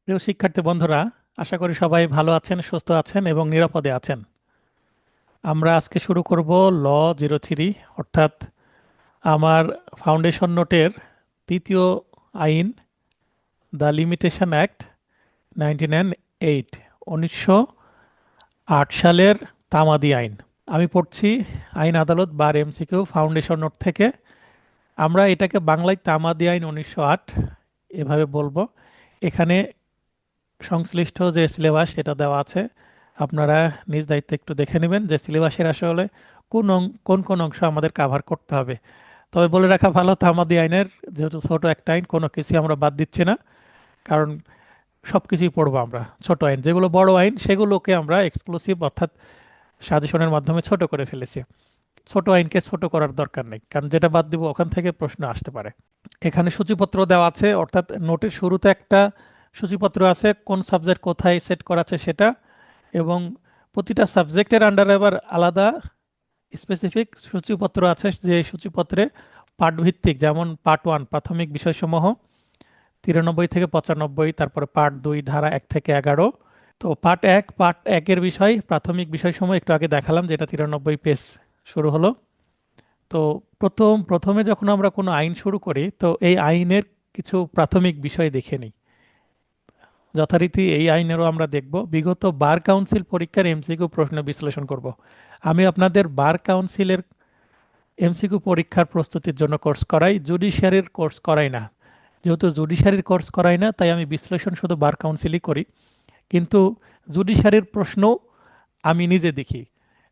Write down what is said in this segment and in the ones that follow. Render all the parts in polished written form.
প্রিয় শিক্ষার্থী বন্ধুরা, আশা করি সবাই ভালো আছেন, সুস্থ আছেন এবং নিরাপদে আছেন। আমরা আজকে শুরু করব ল 03, অর্থাৎ আমার ফাউন্ডেশন নোটের তৃতীয় আইন, দ্য লিমিটেশন অ্যাক্ট 1908, 1908 সালের তামাদি আইন। আমি পড়ছি আইন আদালত বার এমসিকিউ ফাউন্ডেশন নোট থেকে। আমরা এটাকে বাংলায় তামাদি আইন 1908 এভাবে বলবো। এখানে সংশ্লিষ্ট যে সিলেবাস সেটা দেওয়া আছে, আপনারা নিজ দায়িত্বে একটু দেখে নেবেন যে সিলেবাসের আসলে কোন কোন অংশ আমাদের কাভার করতে হবে। তবে বলে রাখা ভালো, তামাদি আইনের যেহেতু ছোট একটা আইন, কোনো কিছু আমরা বাদ দিচ্ছি না, কারণ সব কিছুই পড়বো আমরা। ছোট আইন যেগুলো বড় আইন সেগুলোকে আমরা এক্সক্লুসিভ অর্থাৎ সাজেশনের মাধ্যমে ছোট করে ফেলেছি। ছোট আইনকে ছোট করার দরকার নেই, কারণ যেটা বাদ দিব ওখান থেকে প্রশ্ন আসতে পারে। এখানে সূচিপত্র দেওয়া আছে, অর্থাৎ নোটের শুরুতে একটা সূচিপত্র আছে কোন সাবজেক্ট কোথায় সেট করা আছে সেটা, এবং প্রতিটা সাবজেক্টের আন্ডারে আবার আলাদা স্পেসিফিক সূচিপত্র আছে, যে সূচিপত্রে পাঠভিত্তিক, যেমন পার্ট 1 প্রাথমিক বিষয়সমূহ 93 থেকে 95, তারপরে পার্ট 2 ধারা 1 থেকে 11। তো পার্ট 1 এর বিষয় প্রাথমিক বিষয়সমূহ একটু আগে দেখালাম, যেটা 93 পেজ শুরু হলো। তো প্রথমে যখন আমরা কোনো আইন শুরু করি, তো এই আইনের কিছু প্রাথমিক বিষয় দেখে নিই। যথারীতি এই আইনেরও আমরা দেখব, বিগত বার কাউন্সিল পরীক্ষার এমসিকিউ প্রশ্ন বিশ্লেষণ করব। আমি আপনাদের বার কাউন্সিলের এমসিকিউ পরীক্ষার প্রস্তুতির জন্য কোর্স করাই, জুডিশিয়ারির কোর্স করাই না। যেহেতু জুডিশিয়ারির কোর্স করাই না, তাই আমি বিশ্লেষণ শুধু বার কাউন্সিলই করি। কিন্তু জুডিশিয়ারির প্রশ্ন আমি নিজে দেখি,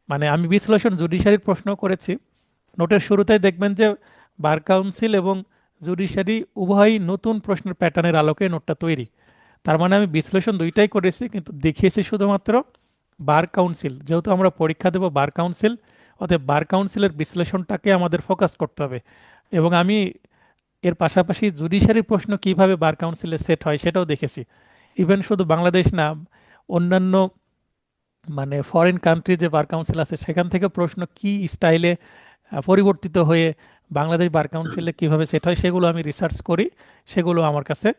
মানে আমি বিশ্লেষণ জুডিশিয়ারির প্রশ্ন করেছি। নোটের শুরুতেই দেখবেন যে বার কাউন্সিল এবং জুডিশিয়ারি উভয়ই নতুন প্রশ্নের প্যাটার্নের আলোকে নোটটা তৈরি। তার মানে আমি বিশ্লেষণ দুইটাই করেছি, কিন্তু দেখিয়েছি শুধুমাত্র বার কাউন্সিল। যেহেতু আমরা পরীক্ষা দেব বার কাউন্সিল, অতএব বার কাউন্সিলের বিশ্লেষণটাকে আমাদের ফোকাস করতে হবে। এবং আমি এর পাশাপাশি জুডিশিয়ারি প্রশ্ন কিভাবে বার কাউন্সিলে সেট হয় সেটাও দেখেছি। ইভেন শুধু বাংলাদেশ না, অন্যান্য মানে ফরেন কান্ট্রি যে বার কাউন্সিল আছে সেখান থেকে প্রশ্ন কি স্টাইলে পরিবর্তিত হয়ে বাংলাদেশ বার কাউন্সিলে কিভাবে সেট হয় সেগুলো আমি রিসার্চ করি। সেগুলো আমার কাছে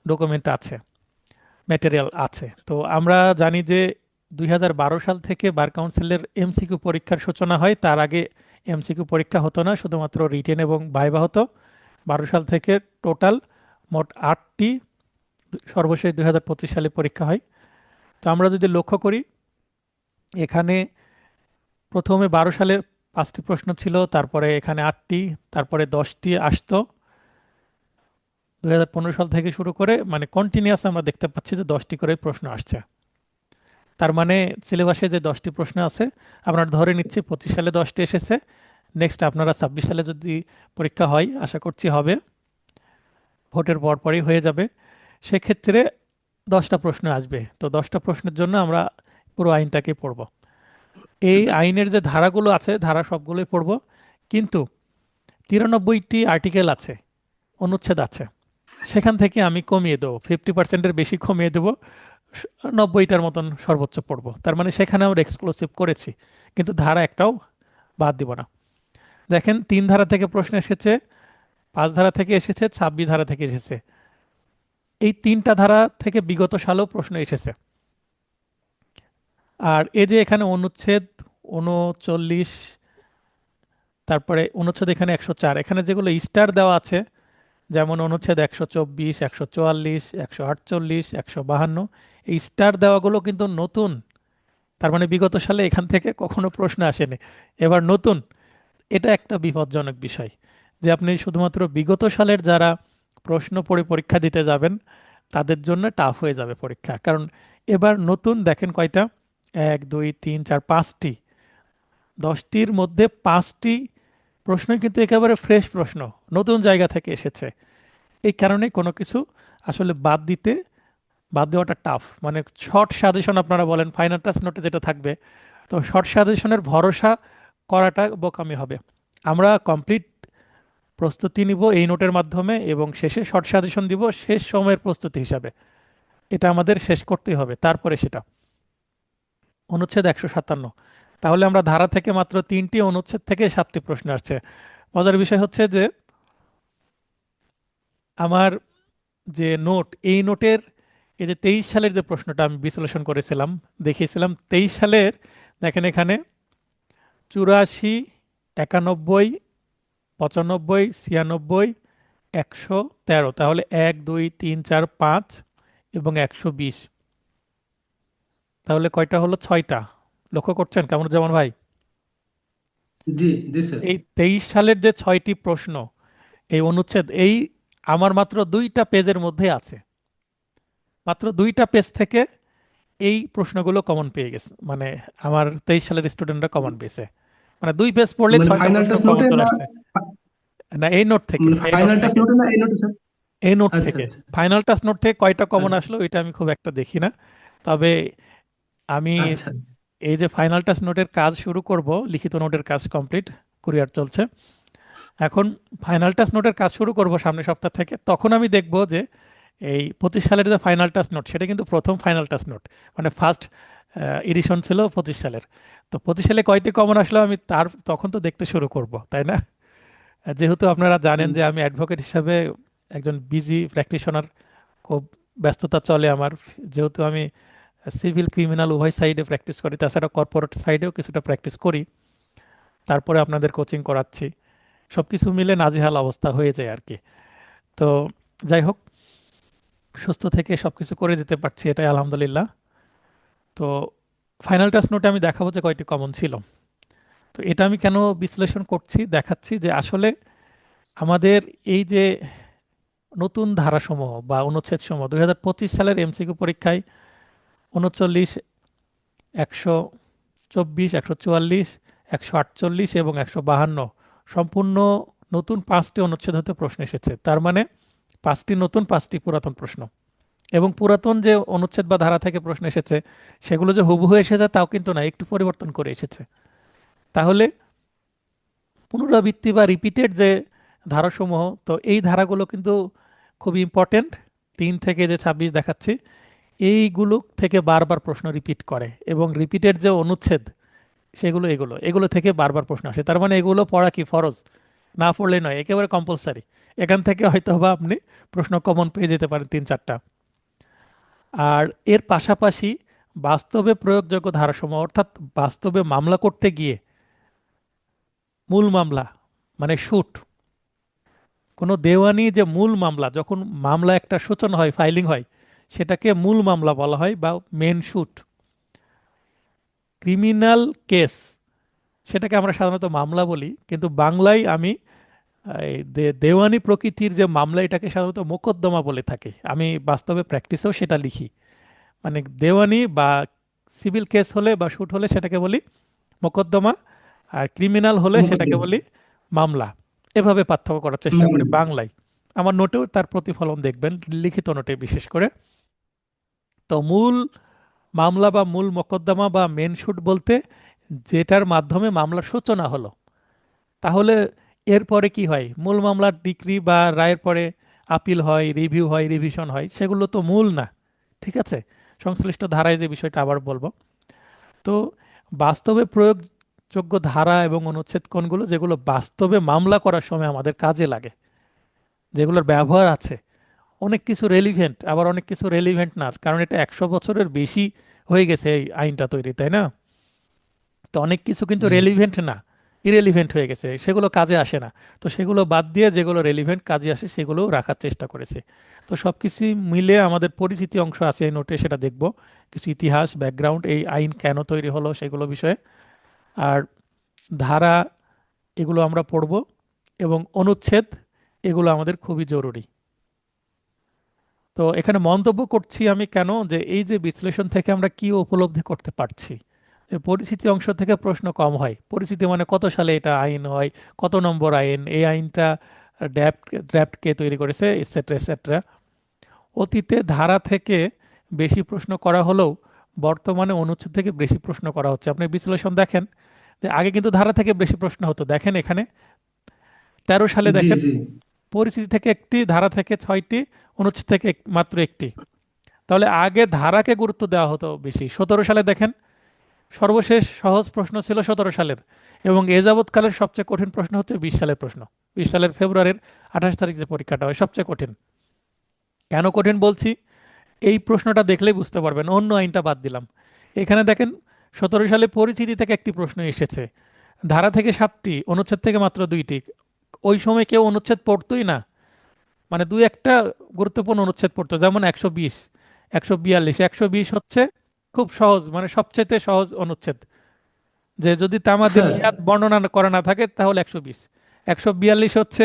ডকুমেন্ট আছে, ম্যাটেরিয়াল আছে। তো আমরা জানি যে 2012 সাল থেকে বার কাউন্সিলের এমসিকিউ পরীক্ষার সূচনা হয়। তার আগে এমসিকিউ পরীক্ষা হতো না, শুধুমাত্র রিটেন এবং ভাইভা হতো। 12 সাল থেকে টোটাল মোট 8টি, সর্বশেষ 2025 সালে পরীক্ষা হয়। তো আমরা যদি লক্ষ্য করি, এখানে প্রথমে 12 সালে 5টি প্রশ্ন ছিল, তারপরে এখানে 8টি, তারপরে 10টি আসতো 2015 সাল থেকে শুরু করে, মানে কন্টিনিউয়াস আমরা দেখতে পাচ্ছি যে 10টি করে প্রশ্ন আসছে। তার মানে সিলেবাসে যে 10টি প্রশ্ন আছে, আপনারা ধরে নিচ্ছি 25 সালে 10টি এসেছে। নেক্সট আপনারা 26 সালে যদি পরীক্ষা হয়, আশা করছি হবে, ভোটের পরপরই হয়ে যাবে, সেক্ষেত্রে 10টা প্রশ্ন আসবে। তো 10টা প্রশ্নের জন্য আমরা পুরো আইনটাকে পড়ব। এই আইনের যে ধারাগুলো আছে, ধারা সবগুলোই পড়ব, কিন্তু 93টি আর্টিকেল আছে, অনুচ্ছেদ আছে, সেখান থেকে আমি কমিয়ে দেবো, 50%-এর বেশি কমিয়ে দেবো, 90টার মতন সর্বোচ্চ পড়বো। তার মানে সেখানে আমরা এক্সক্লুসিভ করেছি, কিন্তু ধারা একটাও বাদ দিব না। দেখেন, 3 ধারা থেকে প্রশ্ন এসেছে, 5 ধারা থেকে এসেছে, 26 ধারা থেকে এসেছে। এই 3টা ধারা থেকে বিগত সালেও প্রশ্ন এসেছে। আর এই যে এখানে অনুচ্ছেদ 39, তারপরে অনুচ্ছেদ এখানে 104, এখানে যেগুলো স্টার দেওয়া আছে, যেমন অনুচ্ছেদ 124, 144, 148, 152, এই স্টার দেওয়াগুলো কিন্তু নতুন। তার মানে বিগত সালে এখান থেকে কখনো প্রশ্ন আসেনি, এবার নতুন। এটা একটা বিপজ্জনক বিষয়, যে আপনি শুধুমাত্র বিগত সালের যারা প্রশ্ন পড়ে পরীক্ষা দিতে যাবেন তাদের জন্য টাফ হয়ে যাবে পরীক্ষা। কারণ এবার নতুন দেখেন কয়টা, 1 2 3 4 5টি, 10টির মধ্যে 5টি প্রশ্ন কিন্তু একেবারে ফ্রেশ প্রশ্ন, নতুন জায়গা থেকে এসেছে। এই কারণে কোনো কিছু আসলে বাদ দেওয়াটা টাফ। মানে শর্ট সাজেশন আপনারা বলেন, ফাইনাল টাচ নোটে যেটা থাকবে, তো শর্ট সাজেশনের ভরসা করাটা বোকামি হবে। আমরা কমপ্লিট প্রস্তুতি নিব এই নোটের মাধ্যমে, এবং শেষে শর্ট সাজেশন দিব শেষ সময়ের প্রস্তুতি হিসাবে। এটা আমাদের শেষ করতেই হবে, তারপরে সেটা। অনুচ্ছেদ 157, তাহলে আমরা ধারা থেকে মাত্র 3টি, অনুচ্ছেদ থেকে 7টি প্রশ্ন আসছে। মজার বিষয় হচ্ছে যে আমার যে নোট, এই নোটের এই যে 23 সালের যে প্রশ্নটা আমি বিশ্লেষণ করেছিলাম, দেখিয়েছিলাম 23 সালের, দেখেন এখানে 84, 91, 95, 96, 113, তাহলে 1 2 3 4 5 এবং 120, তাহলে কয়টা হলো? 6টা। লক্ষ্য করছেন কেমন যেমন ভাই? জি জি স্যার। এই 23 সালের যে 6টি প্রশ্ন, এই অনুচ্ছেদ, এই আমার মাত্র 2টা পেজের মধ্যে আছে। মাত্র 2টা পেজ থেকে এই প্রশ্নগুলো কমন পেয়ে গেছে, মানে আমার 23 সালের স্টুডেন্টরা কমন পেয়েছে। মানে 2 পেজ পড়লে মানে 6টা ফাইনাল প্রশ্ন টাস্ক কমন নোটে চলে না? আসছে। না, এই নোট থেকে, মানে এই নোট ফাইনাল টাস্ক থেকে, নোটে না এই নোটে স্যার? এই নোট আচ্ছা থেকে। আচ্ছা ফাইনাল টাচ নোট থেকে কয়টা কমন আচ্ছা আসলো এটা আমি খুব একটা দেখি না। তবে আমি আচ্ছা আচ্ছা। এই যে ফাইনাল টাচ নোটের কাজ শুরু করব, লিখিত নোটের কাজ কমপ্লিট, কুরিয়ার চলছে এখন। ফাইনাল টাচ নোটের কাজ শুরু করব সামনের সপ্তাহ থেকে, তখন আমি দেখব যে এই 25 সালের যে ফাইনাল টাচ নোট, সেটা কিন্তু প্রথম ফাইনাল টাচ নোট, মানে ফার্স্ট এডিশন ছিল 25 সালের। তো 25 সালে কয়টি কমন আসলো আমি তার তখন তো দেখতে শুরু করব, তাই না? যেহেতু আপনারা জানেন হুম, যে আমি অ্যাডভোকেট হিসাবে একজন বিজি প্র্যাকটিশনার, খুব ব্যস্ততা চলে আমার। যেহেতু আমি সিভিল ক্রিমিনাল উভয় সাইডে প্র্যাকটিস করি, তাছাড়া কর্পোরেট সাইডেও কিছুটা প্র্যাকটিস করি, তারপরে আপনাদের কোচিং করাচ্ছি, সব কিছু মিলে নাজেহাল অবস্থা হয়ে যায় আর কি। তো যাই হোক, সুস্থ থেকে সব কিছু করে দিতে পারছি, এটাই আলহামদুলিল্লাহ। তো ফাইনাল টাচ নোটে আমি দেখাবো যে কয়টি কমন ছিল। তো এটা আমি কেন বিশ্লেষণ করছি, দেখাচ্ছি যে আসলে আমাদের এই যে নতুন ধারাসমূহ বা অনুচ্ছেদ সমূহ 2025 সালের এমসিকিউ পরীক্ষায় 39, 124, 144, 148 এবং 152 সম্পূর্ণ নতুন 5টি অনুচ্ছেদ হতে প্রশ্ন এসেছে। তার মানে 5টি নতুন, 5টি পুরাতন প্রশ্ন। এবং পুরাতন যে অনুচ্ছেদ বা ধারা থেকে প্রশ্ন এসেছে, সেগুলো যে হুবহু এসেছে তাও কিন্তু না, একটু পরিবর্তন করে এসেছে। তাহলে পুনরাবৃত্তি বা রিপিটেড যে ধারাসমূহ, তো এই ধারাগুলো কিন্তু খুব ইম্পর্টেন্ট। 3 থেকে যে 26 দেখাচ্ছি, এইগুলো থেকে বারবার প্রশ্ন রিপিট করে, এবং রিপিটেড যে অনুচ্ছেদ সেগুলো, এগুলো এগুলো থেকে বারবার প্রশ্ন আসে। তার মানে এগুলো পড়া কি ফরজ? না পড়লে নয়, একেবারে কম্পালসারি। এখান থেকে হয়তো বা আপনি প্রশ্ন কমন পেয়ে যেতে পারেন 3 4টা। আর এর পাশাপাশি বাস্তবে প্রয়োগযোগ্য ধারাসমূহ, অর্থাৎ বাস্তবে মামলা করতে গিয়ে, মূল মামলা মানে শুট, কোনো দেওয়ানি যে মূল মামলা, যখন মামলা একটা সূচনা হয়, ফাইলিং হয়, সেটাকে মূল মামলা বলা হয় বা মেন শুট। ক্রিমিনাল কেস, সেটাকে আমরা সাধারণত মামলা বলি, কিন্তু বাংলায় আমি এই দেওয়ানি প্রকৃতির যে মামলা, এটাকে সাধারণত মোকদ্দমা বলে থাকি। আমি বাস্তবে প্র্যাকটিসেও সেটা লিখি। মানে দেওয়ানি বা সিভিল কেস হলে বা শুট হলে সেটাকে বলি মোকদ্দমা, আর ক্রিমিনাল হলে সেটাকে মুকদ্দমা। বলি মামলা। এভাবে পার্থক্য করার চেষ্টা করি মামলা। বাংলায়। আমার নোটেও তার প্রতিফলন দেখবেন, লিখিত নোটে বিশেষ করে। তো মূল মামলা বা মূল মোকদ্দমা বা মেন শুট বলতে যেটার মাধ্যমে মামলার সূচনা হলো। তাহলে এরপরে কি হয়? মূল মামলার ডিক্রি বা রায়ের পরে আপিল হয়, রিভিউ হয়, রিভিশন হয়, সেগুলো তো মূল না। ঠিক আছে, সংশ্লিষ্ট ধারায় যে বিষয়টা আবার বলবো। তো বাস্তবে প্রয়োগযোগ্য ধারা এবং অনুচ্ছেদ কোনগুলো, যেগুলো বাস্তবে মামলা করার সময় আমাদের কাজে লাগে, যেগুলোর ব্যবহার আছে। অনেক কিছু রেলিভেন্ট, আবার অনেক কিছু রেলিভেন্ট না, কারণ এটা 100 বছরের বেশি হয়ে গেছে এই আইনটা তৈরি, তাই না? তো অনেক কিছু কিন্তু জি। রেলিভেন্ট না, ইরেলিভেন্ট হয়ে গেছে, সেগুলো কাজে আসে না। তো সেগুলো বাদ দিয়ে যেগুলো রেলিভেন্ট, কাজে আসে, সেগুলো রাখার চেষ্টা করেছে। তো সব কিছু মিলে আমাদের পরিচিতি অংশ আছে এই নোটে, সেটা দেখব। কিছু ইতিহাস, ব্যাকগ্রাউন্ড, এই আইন কেন তৈরি হলো সেগুলো বিষয়ে। আর ধারা, এগুলো আমরা পড়ব। এবং অনুচ্ছেদ, এগুলো আমাদের খুবই জরুরি। তো এখানে মন্তব্য করছি আমি কেন, যে এই যে বিশ্লেষণ থেকে আমরা কি উপলব্ধি করতে পারছি, যে পরিচিতি অংশ থেকে প্রশ্ন কম হয়। পরিচিতি মানে কত সালে এটা আইন হয়, কত নম্বর আইন, এই আইনটা ড্রাফট ড্রাফট কে তৈরি করেছে, এটসেট্রা এটসেট্রা। অতীতে ধারা থেকে বেশি প্রশ্ন করা হলেও বর্তমানে অনুচ্ছেদ থেকে বেশি প্রশ্ন করা হচ্ছে। আপনি বিশ্লেষণ দেখেন যে আগে কিন্তু ধারা থেকে বেশি প্রশ্ন হতো। দেখেন এখানে 13 সালে জি দেখেন, জি। পরিচিতি থেকে একটি, ধারা থেকে 6টি, অনুচ্ছেদ থেকে মাত্র একটি। তাহলে আগে ধারাকে গুরুত্ব দেওয়া হতো বেশি। 17 সালে দেখেন, সর্বশেষ সহজ প্রশ্ন ছিল 17 সালের, এবং এ যাবৎকালের সবচেয়ে কঠিন প্রশ্ন হচ্ছে 20 সালের প্রশ্ন। 20 সালের ফেব্রুয়ারির 28 তারিখ যে পরীক্ষাটা হয়, সবচেয়ে কঠিন। কেন কঠিন বলছি, এই প্রশ্নটা দেখলেই বুঝতে পারবেন, অন্য আইনটা বাদ দিলাম। এখানে দেখেন 17 সালে পরিচিতি থেকে একটি প্রশ্ন এসেছে, ধারা থেকে 7টি, অনুচ্ছেদ থেকে মাত্র 2টি। ওই সময় কেউ অনুচ্ছেদ পড়তোই না, মানে দুই একটা গুরুত্বপূর্ণ অনুচ্ছেদ পড়তো, যেমন 120, 142। 120 হচ্ছে খুব সহজ, মানে সবচেয়ে সহজ অনুচ্ছেদ, যে যদি তামাদির স্যার। মেয়াদ বর্ণনা করা না থাকে তাহলে 120। 142 হচ্ছে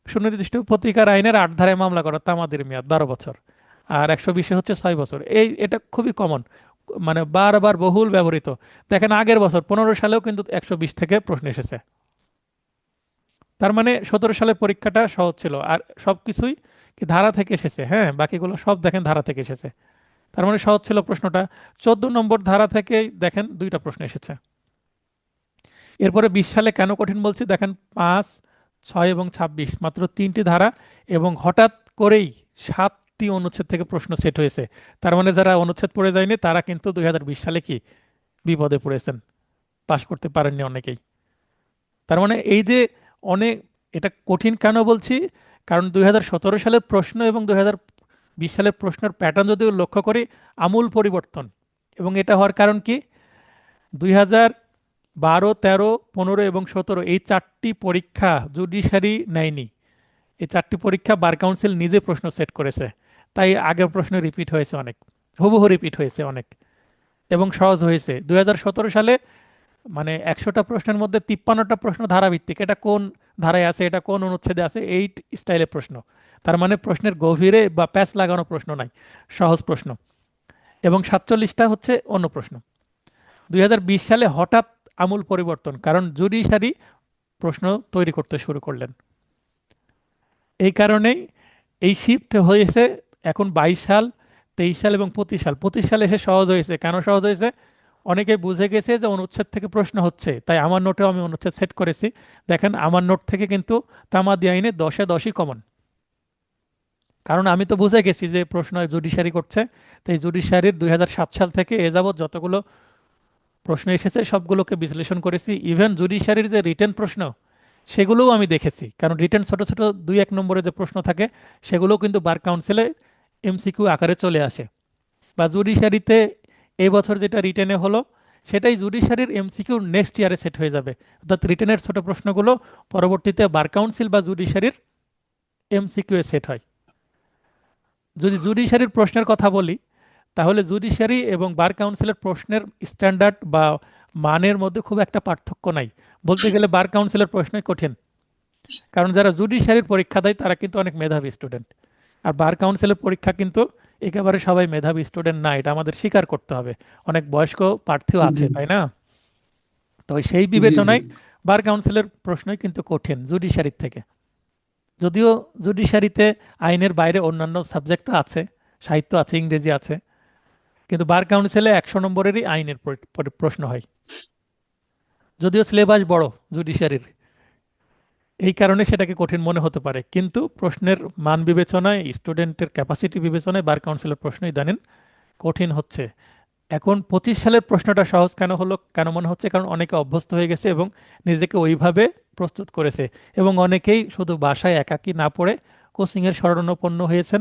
সুনির্দিষ্ট প্রতিকার আইনের 8 ধারায় মামলা করা তামাদির মেয়াদ 12 বছর। আর 120 হচ্ছে 6 বছর। এটা খুবই কমন, মানে বারবার বহুল ব্যবহৃত। দেখেন আগের বছর 15 সালেও কিন্তু 120 থেকে প্রশ্ন এসেছে। তার মানে 17 সালের পরীক্ষাটা সহজ ছিল, আর সবকিছুই কি ধারা থেকে এসেছে, হ্যাঁ বাকিগুলো সব দেখেন ধারা থেকে এসেছে। তার মানে সহজ ছিল প্রশ্নটা। 14 নম্বর ধারা থেকে দেখেন 2টা প্রশ্ন এসেছে। এরপরে 20 সালে কেন কঠিন বলছি, দেখেন 5, 6 এবং 26 মাত্র 3টি ধারা, এবং হঠাৎ করেই 7টি অনুচ্ছেদ থেকে প্রশ্ন সেট হয়েছে। তার মানে যারা অনুচ্ছেদ পড়ে যায়নি তারা কিন্তু 2020 সালে কি বিপদে পড়েছেন, পাশ করতে পারেননি অনেকেই। তার মানে এই যে অনেক, এটা কঠিন কেন বলছি, কারণ 2017 সালের প্রশ্ন এবং 2020 সালের প্রশ্নের প্যাটার্ন যদি লক্ষ্য করি, আমূল পরিবর্তন। এবং এটা হওয়ার কারণ কি, 2012, 13, 15 এবং 17 এই 4টি পরীক্ষা জুডিশিয়ারি নেয়নি। এই 4টি পরীক্ষা বার কাউন্সিল নিজে প্রশ্ন সেট করেছে। তাই আগের প্রশ্ন রিপিট হয়েছে অনেক, হুবহু রিপিট হয়েছে অনেক, এবং সহজ হয়েছে। 2017 সালে মানে 100টা প্রশ্নের মধ্যে 53টা প্রশ্ন ধারাভিত্তিক, এটা কোন ধারায় আছে, এটা কোন অনুচ্ছেদে আছে, এই স্টাইলের প্রশ্ন। তার মানে প্রশ্নের গভীরে বা প্যাচ লাগানো প্রশ্ন নাই, সহজ প্রশ্ন। এবং 47টা হচ্ছে অন্য প্রশ্ন। 2020 সালে হঠাৎ আমূল পরিবর্তন, কারণ জুডিশিয়ারি প্রশ্ন তৈরি করতে শুরু করলেন। এই কারণেই এই শিফট হয়েছে। এখন 22 সাল, 23 সাল এবং 25 সাল, 25 সালে এসে সহজ হয়েছে। কেন সহজ হয়েছে, অনেকে বুঝে গেছে যে অনুচ্ছেদ থেকে প্রশ্ন হচ্ছে, তাই আমার নোটেও আমি অনুচ্ছেদ সেট করেছি। দেখেন আমার নোট থেকে কিন্তু তামাদি আইনে 10-এ 10ই কমন, কারণ আমি তো বুঝে গেছি যে প্রশ্ন জুডিশিয়ারি করছে। তো এই জুডিশিয়ারির 2007 সাল থেকে এ যাবৎ যতগুলো প্রশ্ন এসেছে সবগুলোকে বিশ্লেষণ করেছি। ইভেন জুডিশিয়ারির যে রিটেন প্রশ্ন সেগুলোও আমি দেখেছি, কারণ রিটেন ছোট ছোট 2-1 নম্বরে যে প্রশ্ন থাকে সেগুলোও কিন্তু বার কাউন্সিলে এমসিকিউ আকারে চলে আসে। বা জুডিশিয়ারিতে এই বছর যেটা রিটেনে হলো সেটাই জুডিশিয়ারির এমসিকিউ নেক্সট ইয়ারে সেট হয়ে যাবে। অর্থাৎ রিটেনের ছোট প্রশ্নগুলো পরবর্তীতে বার কাউন্সিল বা জুডিশিয়ারির এমসিকিউ এ সেট হয়। যদি জুডিশিয়ারির প্রশ্নের কথা বলি, তাহলে জুডিশিয়ারি এবং বার কাউন্সিলের প্রশ্নের স্ট্যান্ডার্ড বা মানের মধ্যে খুব একটা পার্থক্য নাই। বলতে গেলে বার কাউন্সিলের প্রশ্নই কঠিন, কারণ যারা জুডিশিয়ারির পরীক্ষা দেয় তারা কিন্তু অনেক মেধাবী স্টুডেন্ট। আর বার কাউন্সিলের পরীক্ষা কিন্তু একেবারে সবাই মেধাবী স্টুডেন্ট না, এটা আমাদের স্বীকার করতে হবে। অনেক বয়স্ক প্রার্থীও আছে, জি তাই না? তো সেই জি জি বিবেচনায় বার কাউন্সিলের প্রশ্নই কিন্তু কঠিন জুডিশিয়ারির থেকে। যদিও জুডিশিয়ারিতে আইনের বাইরে অন্যান্য সাবজেক্টও আছে, সাহিত্য আছে, ইংরেজি আছে, কিন্তু বার কাউন্সিলে 100 নম্বরেরই আইনের প্রশ্ন হয়। যদিও সিলেবাস বড় জুডিশিয়ারির, এই কারণে সেটাকে কঠিন মনে হতে পারে, কিন্তু প্রশ্নের মান বিবেচনায়, স্টুডেন্টের ক্যাপাসিটি বিবেচনায় বার কাউন্সিলের প্রশ্ন ইদানিং কঠিন হচ্ছে। এখন 25 সালের প্রশ্নটা সহজ কেন হলো, কেন মনে হচ্ছে, কারণ অনেকে অভ্যস্ত হয়ে গেছে এবং নিজেকে ওইভাবে প্রস্তুত করেছে। এবং অনেকেই শুধু বাসায় একাকী না পড়ে কোচিংয়ের শরণাপন্ন হয়েছেন,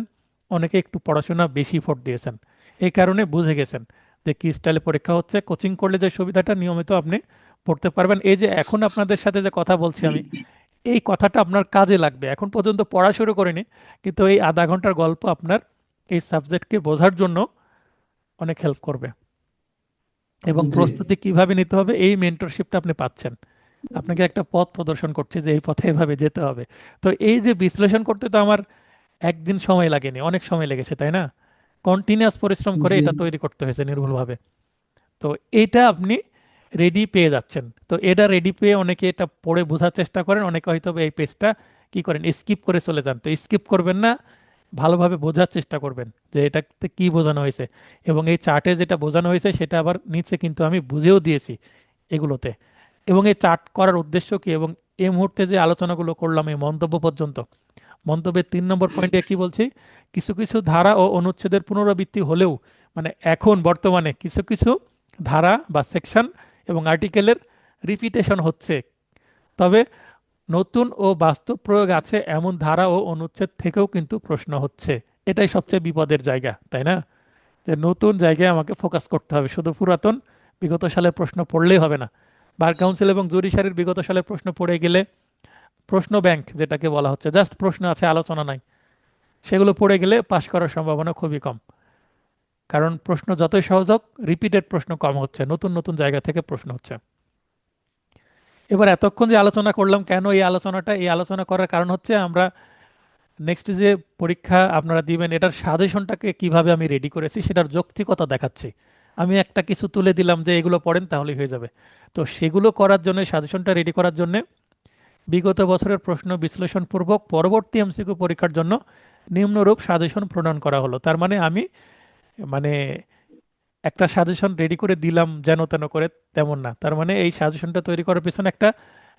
অনেকে একটু পড়াশোনা বেশি ফোর্স দিয়েছেন। এই কারণে বুঝে গেছেন যে কি স্টাইলে পরীক্ষা হচ্ছে। কোচিং করলে যে সুবিধাটা, নিয়মিত আপনি পড়তে পারবেন। এই যে এখন আপনাদের সাথে যে কথা বলছি আমি, এই কথাটা আপনার কাজে লাগবে। এখন পর্যন্ত পড়া শুরু করিনি, কিন্তু এই আধা ঘন্টার গল্প আপনার এই সাবজেক্টকে বোঝার জন্য অনেক হেল্প করবে। এবং জি প্রস্তুতি কিভাবে নিতে হবে এই মেন্টরশিপটা আপনি পাচ্ছেন। আপনাকে একটা পথ প্রদর্শন করছে যে এই পথে এভাবে যেতে হবে। তো এই যে বিশ্লেষণ করতে তো আমার একদিন সময় লাগেনি, অনেক সময় লেগেছে, তাই না? কন্টিনিউয়াস পরিশ্রম করে জি এটা তৈরি করতে হয়েছে নির্ভুলভাবে। তো এইটা আপনি রেডি পেয়ে যাচ্ছেন। তো এটা রেডি পেয়ে অনেকে এটা পড়ে বোঝার চেষ্টা করেন, অনেকে হয়তো বা এই পেজটা কি করেন, স্কিপ করে চলে যান। তো স্কিপ করবেন না, ভালোভাবে বোঝার চেষ্টা করবেন যে এটাতে কি বোঝানো হয়েছে। এবং এই চার্টে যেটা বোঝানো হয়েছে সেটা আবার নিচে কিন্তু আমি বুঝেও দিয়েছি এগুলোতে। এবং এই চার্ট করার উদ্দেশ্য কি, এবং এই মুহূর্তে যে আলোচনাগুলো করলাম এই মন্তব্য পর্যন্ত, মন্তব্যের 3 নম্বর পয়েন্টে কি বলছি, কিছু কিছু ধারা ও অনুচ্ছেদের পুনরাবৃত্তি হলেও, মানে এখন বর্তমানে কিছু কিছু ধারা বা সেকশন এবং আর্টিকেলের রিপিটেশন হচ্ছে, তবে নতুন ও বাস্তব প্রয়োগ আছে এমন ধারা ও অনুচ্ছেদ থেকেও কিন্তু প্রশ্ন হচ্ছে। এটাই সবচেয়ে বিপদের জায়গা, তাই না? যে নতুন জায়গায় আমাকে ফোকাস করতে হবে, শুধু পুরাতন বিগত সালের প্রশ্ন পড়লেই হবে না। বার কাউন্সিল এবং জুরি সারির বিগত সালের প্রশ্ন পড়ে গেলে, প্রশ্ন ব্যাংক যেটাকে বলা হচ্ছে, জাস্ট প্রশ্ন আছে আলোচনা নাই, সেগুলো পড়ে গেলে পাশ করার সম্ভাবনা খুবই কম। কারণ প্রশ্ন যতই সহজ হোক, রিপিটেড প্রশ্ন কম হচ্ছে, নতুন নতুন জায়গা থেকে প্রশ্ন হচ্ছে। এবার এতক্ষণ যে আলোচনা করলাম, কেন এই আলোচনা করার কারণ হচ্ছে আমরা নেক্সট যে পরীক্ষা আপনারা দিবেন এটার সাজেশনটাকে কিভাবে আমি রেডি করেছি সেটার যৌক্তিকতা দেখাচ্ছি। আমি একটা কিছু তুলে দিলাম যে এগুলো পড়েন তাহলেই হয়ে যাবে। তো সেগুলো করার জন্য, সাজেশনটা রেডি করার জন্য বিগত বছরের প্রশ্ন বিশ্লেষণপূর্বক পরবর্তী এমসিকিউ পরীক্ষার জন্য নিম্নরূপ সাজেশন প্রণয়ন করা হলো। তার মানে আমি, মানে একটা সাজেশন রেডি করে দিলাম যেন তেন করে, তেমন না। তার মানে এই সাজেশনটা তৈরি করার পিছনে একটা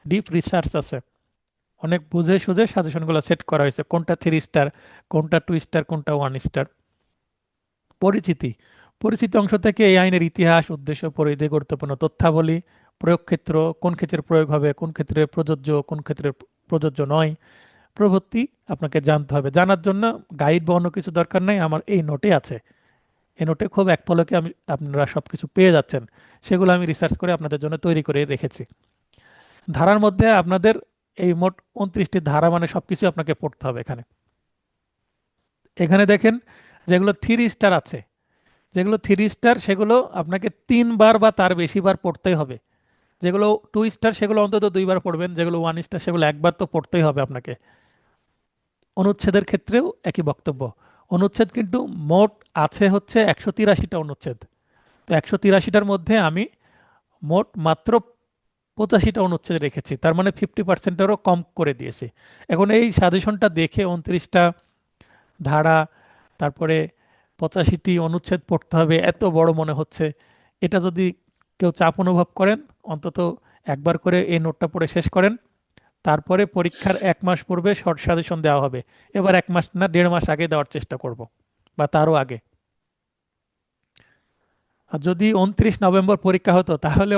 ডিপ রিসার্চ আছে, অনেক বুঝে সুঝে সাজেশনগুলো সেট করা হয়েছে, কোনটা 3 স্টার, কোনটা 2 স্টার, কোনটা 1 স্টার। পরিচিতি, পরিচিতি অংশ থেকে এই আইনের ইতিহাস, উদ্দেশ্য, পরিধি, গুরুত্বপূর্ণ তথ্যাবলী, প্রয়োগ ক্ষেত্র, কোন ক্ষেত্রে প্রয়োগ হবে, কোন ক্ষেত্রে প্রযোজ্য, কোন ক্ষেত্রে প্রযোজ্য নয়, প্রভৃতি আপনাকে জানতে হবে। জানার জন্য গাইড বা অন্য কিছু দরকার নাই, আমার এই নোটে আছে। এই নোটে খুব এক পলকে আপনারা সব কিছু পেয়ে যাচ্ছেন। সেগুলো আমি রিসার্চ করে আপনাদের জন্য তৈরি করে রেখেছি। ধারার মধ্যে আপনাদের এই মোট 29টি ধারা, মানে সবকিছু আপনাকে পড়তে হবে এখানে। এখানে দেখেন, যেগুলো 3 স্টার আছে, যেগুলো 3 স্টার সেগুলো আপনাকে 3 বার বা তার বেশি বার পড়তেই হবে। যেগুলো 2 স্টার সেগুলো অন্তত 2 বার পড়বেন, যেগুলো 1 স্টার সেগুলো একবার তো পড়তেই হবে আপনাকে। অনুচ্ছেদের ক্ষেত্রেও একই বক্তব্য। অনুচ্ছেদ কিন্তু মোট আছে হচ্ছে 183টা অনুচ্ছেদ। তো 183টার মধ্যে আমি মোট মাত্র 85টা অনুচ্ছেদ রেখেছি, তার মানে 50%-এরও কম করে দিয়েছি। এখন এই সাজেশনটা দেখে 29টা ধারা, তারপরে 85টি অনুচ্ছেদ পড়তে হবে, এত বড় মনে হচ্ছে। এটা যদি কেউ চাপ অনুভব করেন, অন্তত একবার করে এই নোটটা পড়ে শেষ করেন। তারপরে পরীক্ষার 1 মাস পূর্বে শর্ট সাজেশন দেওয়া হবে। এবার 1 মাস না, 1.5 মাস আগে দেওয়ার চেষ্টা করব, বা তারও আগে। আর যদি 29 নভেম্বর পরীক্ষা হতো তাহলে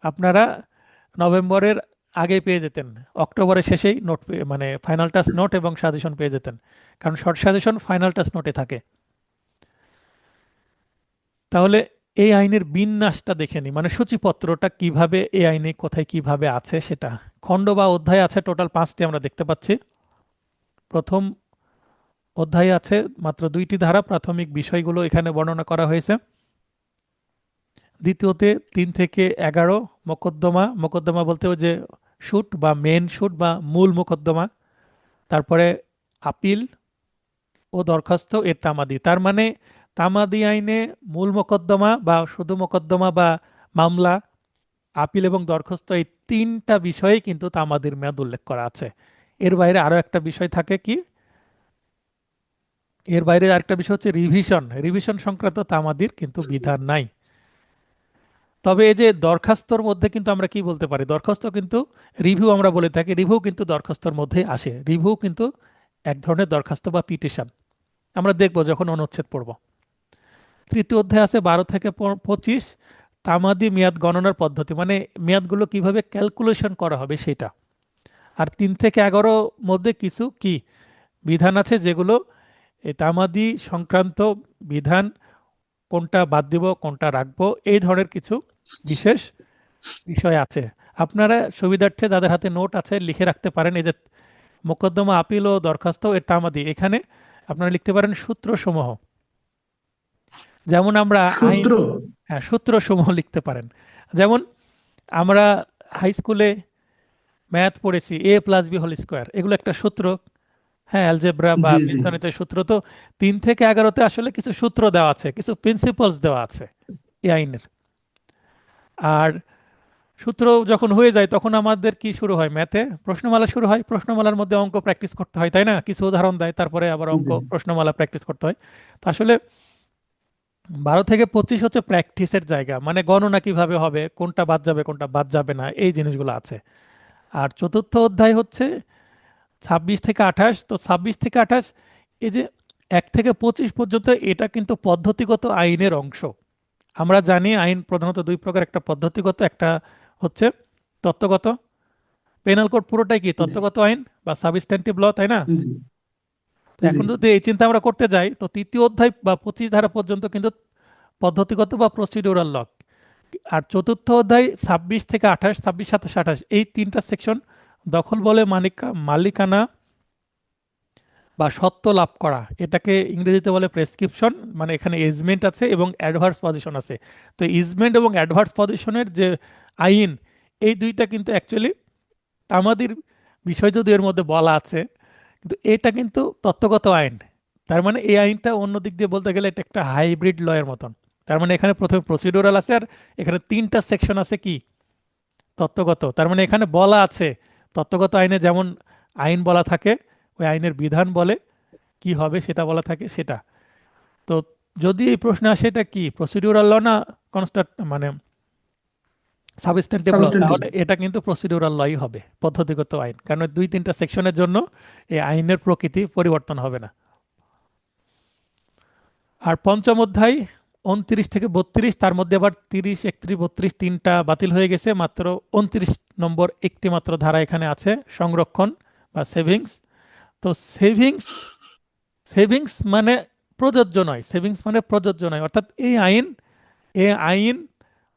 আপনারা নভেম্বরের আগে পেয়ে যেতেন, অক্টোবরের শেষেই নোট মানে ফাইনাল টাচ নোট এবং সাজেশন পেয়ে যেতেন। কারণ শর্ট সাজেশন ফাইনাল টাচ নোটে থাকে। তাহলে এই আইনের বিন্যাসটা দেখে নি, মানে সূচিপত্রটা কিভাবে এই আইনে কোথায় কিভাবে আছে সেটা। খণ্ড বা অধ্যায় আছে টোটাল 5টি আমরা দেখতে পাচ্ছি। প্রথম অধ্যায়ে আছে মাত্র 2টি ধারা, প্রাথমিক বিষয়গুলো এখানে বর্ণনা করা হয়েছে। দ্বিতীয়তে 3 থেকে 11 মোকদ্দমা, মোকদ্দমা বলতে ওই যে শুট বা মেন শুট বা মূল মোকদ্দমা। তারপরে আপিল ও দরখাস্ত এর তামাদি। তার মানে তামাদি আইনে মূল মোকদ্দমা বা শুধু মোকদ্দমা বা মামলা, আপিল এবং দরখাস্ত, এই 3টা বিষয়ে কিন্তু তামাদির মেয়াদ উল্লেখ করা আছে। এর বাইরে আরো একটা বিষয় থাকে কি, এর বাইরে আরেকটা বিষয় হচ্ছে রিভিশন। রিভিশন সংক্রান্ত তামাদির কিন্তু বিধান নাই। তবে এই যে দরখাস্তর মধ্যে কিন্তু আমরা কি বলতে পারি, দরখাস্ত কিন্তু রিভিউ আমরা বলে থাকি, রিভিউ কিন্তু দরখাস্তর মধ্যে আসে। রিভিউ কিন্তু এক ধরনের দরখাস্ত বা পিটিশন, আমরা দেখবো যখন অনুচ্ছেদ পড়ব। তৃতীয় অধ্যায় আছে 12 থেকে 25, তামাদি মেয়াদ গণনার পদ্ধতি, মানে মেয়াদগুলো কিভাবে ক্যালকুলেশন করা হবে সেটা। আর 3 থেকে 11 মধ্যে কিছু কি বিধান আছে, যেগুলো এই তামাদি সংক্রান্ত বিধান, কোনটা বাদ দিব কোনটা রাখবো, এই ধরনের কিছু বিশেষ বিষয় আছে। আপনারা সুবিধার্থে যাদের হাতে নোট আছে লিখে রাখতে পারেন। এই যে মোকদ্দমা, আপিল ও দরখাস্ত এর তামাদি, এখানে আপনারা লিখতে পারেন সূত্রসমূহ। যেমন আমরা আইন, সূত্র। হ্যাঁ সূত্রসমূহ লিখতে পারেন। যেমন আমরা হাই স্কুলে ম্যাথ পড়েছি, a+b² এগুলো একটা সূত্র। হ্যাঁ, অ্যালজেব্রা বা জি জি। বীজগণিতের সূত্র তো। 3 থেকে 11-তে আসলে কিছু সূত্র দেওয়া আছে, কিছু প্রিন্সিপালস দেওয়া আছে এই আইনের। আর সূত্র যখন হয়ে যায় তখন আমাদের কি শুরু হয়, ম্যাথে প্রশ্নমালা শুরু হয়। প্রশ্নমালার মধ্যে অঙ্ক প্র্যাকটিস করতে হয়, তাই না? কিছু উদাহরণ দেয়, তারপরে আবার অঙ্ক জি প্রশ্নমালা প্র্যাকটিস করতে হয়। তো আসলে 12 থেকে 25 হচ্ছে প্র্যাকটিসের জায়গা, মানে গণনা কিভাবে হবে, কোনটা বাদ যাবে কোনটা বাদ যাবে না, এই জিনিসগুলো আছে। আর চতুর্থ অধ্যায় হচ্ছে 26 থেকে 28। তো 26 থেকে 28, এই যে 1 থেকে 25 পর্যন্ত, এটা কিন্তু পদ্ধতিগত আইনের অংশ। আমরা জানি আইন প্রধানত 2 প্রকার, একটা পদ্ধতিগত, একটা হচ্ছে তত্ত্বগত। পেনাল কোড পুরোটাই কি জি তত্ত্বগত আইন বা সাবস্ট্যান্টিভ ল, তাই না? জি তো জি এখন যদি এই চিন্তা আমরা করতে যাই, তো তৃতীয় অধ্যায় বা 25 ধারা পর্যন্ত কিন্তু পদ্ধতিগত বা প্রসিডিউরাল ল, আর চতুর্থ অধ্যায় 26 থেকে 28, 26, 27, 28 এই তিনটা সেকশন দখল বলে মালিকানা বা সত্ত্ব লাভ করা, এটাকে ইংরেজিতে বলে প্রেসক্রিপশন। মানে এখানে এজমেন্ট আছে এবং অ্যাডভার্স পজিশন আছে। তো ইজমেন্ট এবং অ্যাডভার্স পজিশনের যে আইন, এই দুইটা কিন্তু অ্যাকচুয়ালি তামাদির বিষয় যদি এর মধ্যে বলা আছে, কিন্তু এটা কিন্তু তত্ত্বগত আইন। তার মানে এই আইনটা অন্য দিক দিয়ে বলতে গেলে এটা একটা হাইব্রিড লয়ের মতন। তার মানে এখানে প্রথমে প্রসিডিউরাল আছে, আর এখানে তিনটা সেকশন আছে কি তত্ত্বগত। তার মানে এখানে বলা আছে তত্ত্বগত আইনে যেমন আইন বলা থাকে, ওই আইনের বিধান বলে, কি হবে সেটা বলা থাকে সেটা। তো যদি এই প্রশ্ন আসে এটা কি প্রসিডিউরাল ল না কনস্ট্রাক্ট মানে সাবস্ট্যান্টিভ ল, সাবস্টেন্টিভ। তাহলে এটা কিন্তু প্রসিডিউরাল লই হবে, পদ্ধতিগত আইন, কারণ ওই দুই তিনটা সেকশনের জন্য এই আইনের প্রকৃতি পরিবর্তন হবে না। আর পঞ্চম অধ্যায় 29 থেকে 32, তার মধ্যে আবার 30, 31, 32 তিনটা বাতিল হয়ে গেছে, মাত্র 29 নম্বর একটি মাত্র ধারা এখানে আছে, সংরক্ষণ বা সেভিংস। তো সেভিংস, সেভিংস মানে প্রযোজ্য নয়, সেভিংস মানে প্রযোজ্য নয়, অর্থাৎ এই আইন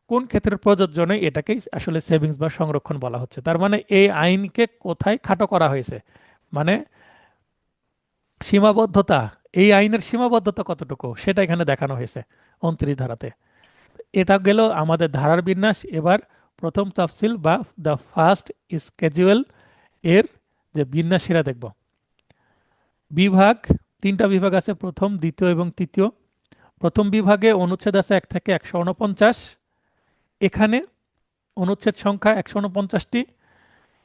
কোন ক্ষেত্রে প্রযোজ্য নয় এটাকেই আসলে সেভিংস বা সংরক্ষণ বলা হচ্ছে। তার মানে এই আইনকে কোথায় খাটো করা হয়েছে, মানে সীমাবদ্ধতা, এই আইনের সীমাবদ্ধতা কতটুকু সেটা এখানে দেখানো হয়েছে 29 ধারাতে। এটা গেল আমাদের ধারার বিন্যাস। এবার প্রথম তফসিল বা দ্য ফার্স্ট স্কেজুয়াল এর যে বিন্যাস সেটা দেখব। বিভাগ, তিনটা বিভাগ আছে, প্রথম, দ্বিতীয় এবং তৃতীয়। প্রথম বিভাগে অনুচ্ছেদ আছে 1 থেকে 149। এখানে অনুচ্ছেদ সংখ্যা 149টি।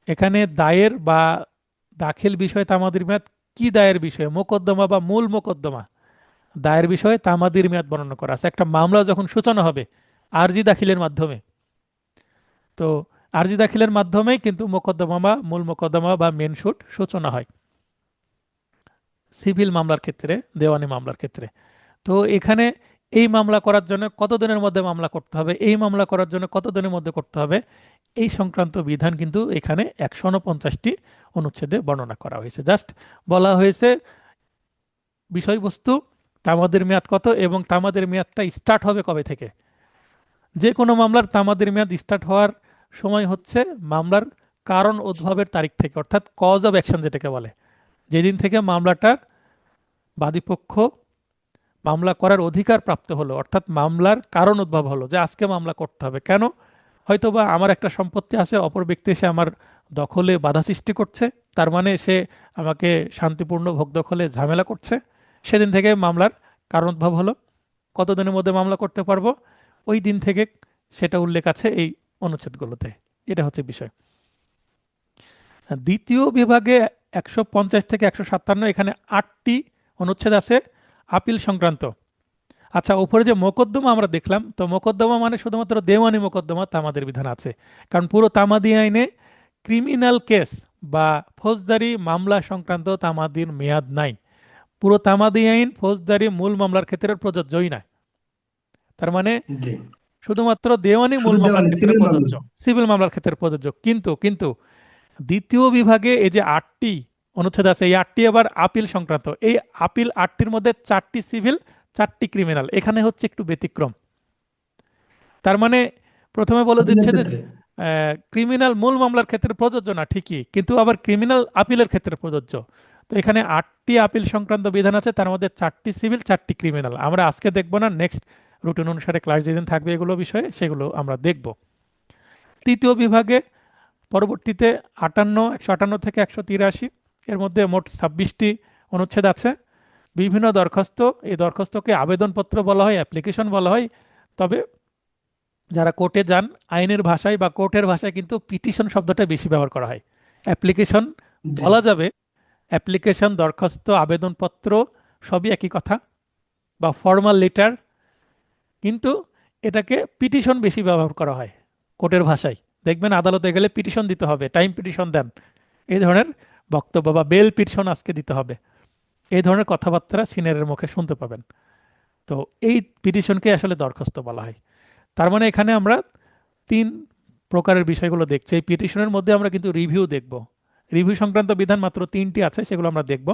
এখানে দায়ের বা দাখিল বিষয় তামাদির মেয়াদ, কি দায়ের বিষয়ে, মোকদ্দমা বা মূল মোকদ্দমা, দায়ের বিষয়ে তামাদির মেয়াদ বর্ণনা করা আছে। একটা মামলা যখন সূচনা হবে আরজি দাখিলের মাধ্যমে, তো আরজি দাখিলের মাধ্যমেই কিন্তু মোকদ্দমা বা মূল মোকদ্দমা বা মেন সুট সূচনা হয়, সিভিল মামলার ক্ষেত্রে, দেওয়ানি মামলার ক্ষেত্রে। তো এখানে এই মামলা করার জন্য কত দিনের মধ্যে মামলা করতে হবে, এই মামলা করার জন্য কত দিনের মধ্যে করতে হবে, এই সংক্রান্ত বিধান কিন্তু এখানে 149টি অনুচ্ছেদে বর্ণনা করা হয়েছে। জাস্ট বলা হয়েছে বিষয়বস্তু, তামাদের মেয়াদ কত এবং তামাদের মেয়াদটা স্টার্ট হবে কবে থেকে। যে কোনো মামলার তামাদের মেয়াদ স্টার্ট হওয়ার সময় হচ্ছে মামলার কারণ উদ্ভবের তারিখ থেকে, অর্থাৎ কজ অফ অ্যাকশন যেটাকে বলে, যেদিন থেকে মামলাটার বাদীপক্ষ মামলা করার অধিকার প্রাপ্ত হলো, অর্থাৎ মামলার কারণ উদ্ভব হলো যে আজকে মামলা করতে হবে। কেন? হয়তোবা আমার একটা সম্পত্তি আছে, অপর ব্যক্তি এসে আমার দখলে বাধা সৃষ্টি করছে, তার মানে সে আমাকে শান্তিপূর্ণ ভোগ দখলে ঝামেলা করছে, সেদিন থেকে মামলার কারণ উদ্ভব হলো। কতদিনের মধ্যে মামলা করতে পারবো, ওই দিন থেকে সেটা উল্লেখ আছে এই অনুচ্ছেদগুলোতে। এটা হচ্ছে বিষয়। দ্বিতীয় বিভাগে 150 থেকে 157, এখানে 8টি অনুচ্ছেদ আছে আপিল সংক্রান্ত। আচ্ছা, উপরে যে মোকদ্দমা আমরা দেখলাম, তো মোকদ্দমা মানে শুধুমাত্র দেওয়ানি মোকদ্দমা তামাদের বিধান আছে, কারণ পুরো তামাদি আইনে ক্রিমিনাল কেস বা ফৌজদারি মামলা সংক্রান্ত তামাদির মেয়াদ নাই। পুরো তামাদি আইন ফৌজদারি মূল মামলার ক্ষেত্রে প্রযোজ্যই নয়। তার মানে জি। শুধুমাত্র দেওয়ানি মূল শুধু মামলার দেওয়ানি ক্ষেত্রে সিভিল মামলা। প্রযোজ্য, সিভিল মামলার ক্ষেত্রে প্রযোজ্য। কিন্তু কিন্তু দ্বিতীয় বিভাগে এই যে 8টি অনুচ্ছেদ আছে, এই 8টি আবার আপিল সংক্রান্ত। এই আপিল 8টির মধ্যে 4টি সিভিল, 4টি ক্রিমিনাল, এখানে হচ্ছে একটু ব্যতিক্রম। তার মানে প্রথমে বলে আপিলের দিচ্ছে যে ক্ষেত্রে। ক্রিমিনাল মূল মামলার ক্ষেত্রে প্রযোজ্য না ঠিকই, কিন্তু আবার ক্রিমিনাল আপিলের ক্ষেত্রে প্রযোজ্য। তো এখানে 8টি আপিল সংক্রান্ত বিধান আছে, তার মধ্যে 4টি সিভিল, 4টি ক্রিমিনাল। আমরা আজকে দেখবো না, নেক্সট রুটিন অনুসারে ক্লাস যেদিন থাকবে এগুলো বিষয়ে সেগুলো আমরা দেখব। তৃতীয় বিভাগে পরবর্তীতে 158 থেকে 183, এর মধ্যে মোট 26টি অনুচ্ছেদ আছে। বিভিন্ন দরখাস্ত, এই দরখাস্তকে আবেদনপত্র বলা হয়, অ্যাপ্লিকেশন বলা হয়। তবে যারা কোর্টে যান, আইনের ভাষায় বা কোর্টের ভাষায় কিন্তু পিটিশন শব্দটা বেশি ব্যবহার করা হয়। অ্যাপ্লিকেশন জি বলা যাবে, অ্যাপ্লিকেশন, দরখাস্ত, আবেদনপত্র সবই একই কথা, বা ফর্মাল লেটার, কিন্তু এটাকে পিটিশন বেশি ব্যবহার করা হয় কোর্টের ভাষায়। দেখবেন আদালতে গেলে পিটিশন দিতে হবে, টাইম পিটিশন দেন, এই ধরনের বক্তব্য, বা বেল পিটিশন আজকে দিতে হবে, এই ধরনের কথাবার্তা সিনিয়রের মুখে শুনতে পাবেন। তো এই পিটিশনকে আসলে দরখাস্ত বলা হয়। তার মানে এখানে আমরা তিন প্রকারের বিষয়গুলো দেখছি। এই পিটিশনের মধ্যে আমরা কিন্তু রিভিউ দেখব, রিভিউ সংক্রান্ত বিধান মাত্র 3টি আছে, সেগুলো আমরা দেখব।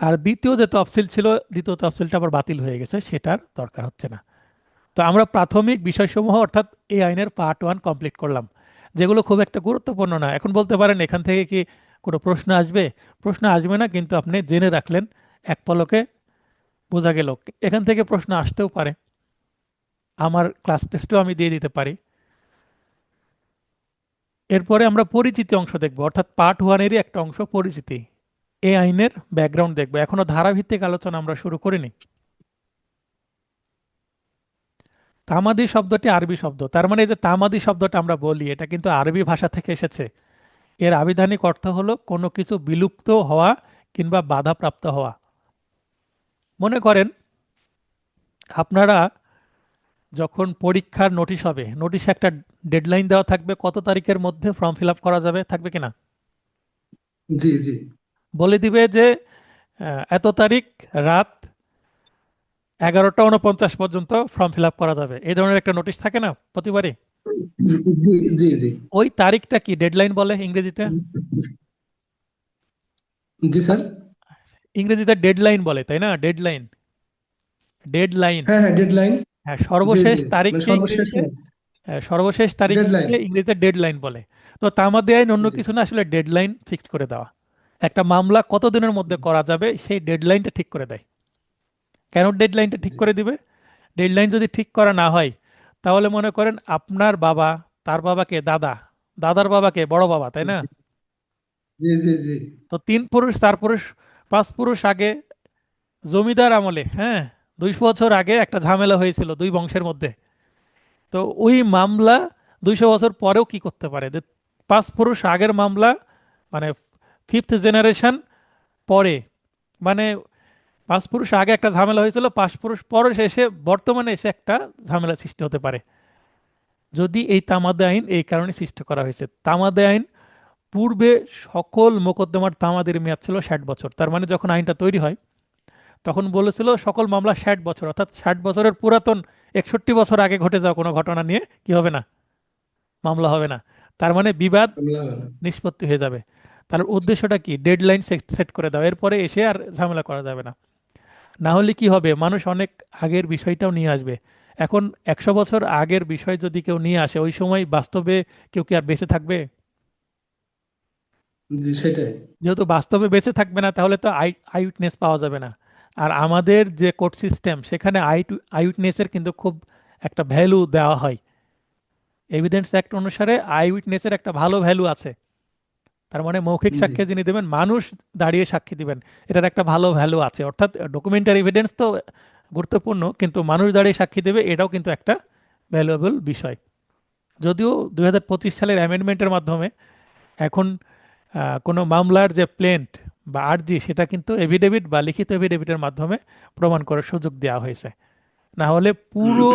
আর দ্বিতীয় যে তফসিল ছিল, দ্বিতীয় তফসিলটা আবার বাতিল হয়ে গেছে, সেটার দরকার হচ্ছে না। তো আমরা প্রাথমিক বিষয়সমূহ অর্থাৎ এই আইনের পার্ট ওয়ান কমপ্লিট করলাম, যেগুলো খুব একটা গুরুত্বপূর্ণ না। এখন বলতে পারেন এখান থেকে কি কোনো প্রশ্ন আসবে? প্রশ্ন আসবে না, কিন্তু আপনি জেনে রাখলেন, এক পলকে বোঝা গেল। এখান থেকে প্রশ্ন আসতেও পারে, আমার ক্লাস টেস্টও আমি দিয়ে দিতে পারি। এরপরে আমরা পরিচিতি অংশ দেখব, অর্থাৎ পার্ট ওয়ানেরই একটা অংশ পরিচিতি। এই আইনের ব্যাকগ্রাউন্ড দেখবো, এখনো ধারাভিত্তিক আলোচনা আমরা শুরু করিনি। তামাদি শব্দটি আরবি শব্দ, তার মানে এই যে তামাদি শব্দটা আমরা বলি, এটা কিন্তু আরবি ভাষা থেকে এসেছে। এর আবিধানিক অর্থ হলো কোনো কিছু বিলুপ্ত হওয়া কিংবা বাধাপ্রাপ্ত হওয়া। মনে করেন আপনারা যখন পরীক্ষার নোটিশ হবে, নোটিশে একটা ডেডলাইন দেওয়া থাকবে, কত তারিখের মধ্যে ফর্ম ফিল আপ করা যাবে, থাকবে কিনা? জি জি বলে দিবে যে এত তারিখ রাত 11টা 49 পর্যন্ত ফর্ম ফিল আপ করা যাবে, এই ধরনের একটা নোটিশ থাকে না প্রতিবারই? জি জি জি ওই তারিখটা কি ডেডলাইন বলে ইংরেজিতে? জি স্যার। ইংরেজিতে ডেডলাইন বলে, তাই না? Deadline, deadline. হ্যাঁ হ্যাঁ, ডেডলাইন। হ্যাঁ, জি সর্বশেষ জি, মানে তারিখকে সর্বশেষ ইংরেজিতে, হ্যাঁ, সর্বশেষ ডেডলাইন। তারিখকে ইংরেজিতে ডেডলাইন বলে। তো তামাদি আইন অন্য জি কিছু না, আসলে ডেডলাইন ফিক্সড করে দেওয়া। একটা মামলা কতদিনের মধ্যে করা যাবে সেই ডেডলাইনটা ঠিক করে দেয়। কেন ডেডলাইনটা ঠিক জি করে দিবে? ডেডলাইন যদি ঠিক করা না হয়, তাহলে মনে করেন আপনার বাবা, তার বাবাকে দাদা, দাদার বাবাকে বড় বাবা, তাই না? জি জি জি তো 3 পুরুষ 4 পুরুষ 5 পুরুষ আগে, জমিদার আমলে, হ্যাঁ, 200 বছর আগে একটা ঝামেলা হয়েছিল দুই বংশের মধ্যে। তো ওই মামলা 200 বছর পরেও কি করতে পারে, যে 5 পুরুষ আগের মামলা, মানে ফিফথ জেনারেশন পরে, মানে 5 পুরুষ আগে একটা ঝামেলা হয়েছিল, 5 পুরুষ পরে এসে বর্তমানে এসে একটা ঝামেলা সৃষ্টি হতে পারে, যদি এই তামাদে আইন এই কারণে সৃষ্টি করা হয়েছে। তামাদে আইন পূর্বে সকল মোকদ্দমার তামাদির মেয়াদ ছিল 60 বছর। তার মানে যখন আইনটা তৈরি হয় তখন বলেছিল সকল মামলা 60 বছর, অর্থাৎ 60 বছরের পুরাতন 61 বছর আগে ঘটে যাওয়া কোনো ঘটনা নিয়ে কি হবে না, মামলা হবে না। তার মানে বিবাদ হামলা হবে না। নিষ্পত্তি হয়ে যাবে। তার উদ্দেশ্যটা কি? ডেডলাইন সেট করে দাও, এরপরে এসে আর ঝামেলা করা যাবে না। না হলে কি হবে, মানুষ অনেক আগের বিষয়টাও নিয়ে আসবে। এখন 100 বছর আগের বিষয় যদি কেউ নিয়ে আসে, ওই সময় বাস্তবে কেউ কি আর বেঁচে থাকবে? জি সেটাই। যেহেতু বাস্তবে বেঁচে থাকবে না, তাহলে তো আই উইটনেস পাওয়া যাবে না। আর আমাদের যে কোর্ট সিস্টেম, সেখানে আই উইটনেসের কিন্তু খুব একটা ভ্যালু দেওয়া হয়। এভিডেন্স অ্যাক্ট অনুসারে আই উইটনেসের একটা ভালো ভ্যালু আছে। তার মানে মৌখিক জি সাক্ষ্য যিনি দেবেন, মানুষ দাঁড়িয়ে সাক্ষী দিবেন, এটার একটা ভালো ভ্যালু আছে। অর্থাৎ ডকুমেন্টারি এভিডেন্স তো গুরুত্বপূর্ণ, কিন্তু মানুষ দাঁড়িয়ে সাক্ষী দেবে, এটাও কিন্তু একটা ভ্যালুয়েবল বিষয়। যদিও 2025 সালের অ্যামেন্ডমেন্টের মাধ্যমে এখন কোনো মামলার যে প্লেন্ট বা আর্জি, সেটা কিন্তু এভিডেভিট বা লিখিত এভিডেভিটের মাধ্যমে প্রমাণ করার সুযোগ দেওয়া হয়েছে। না হলে পুরো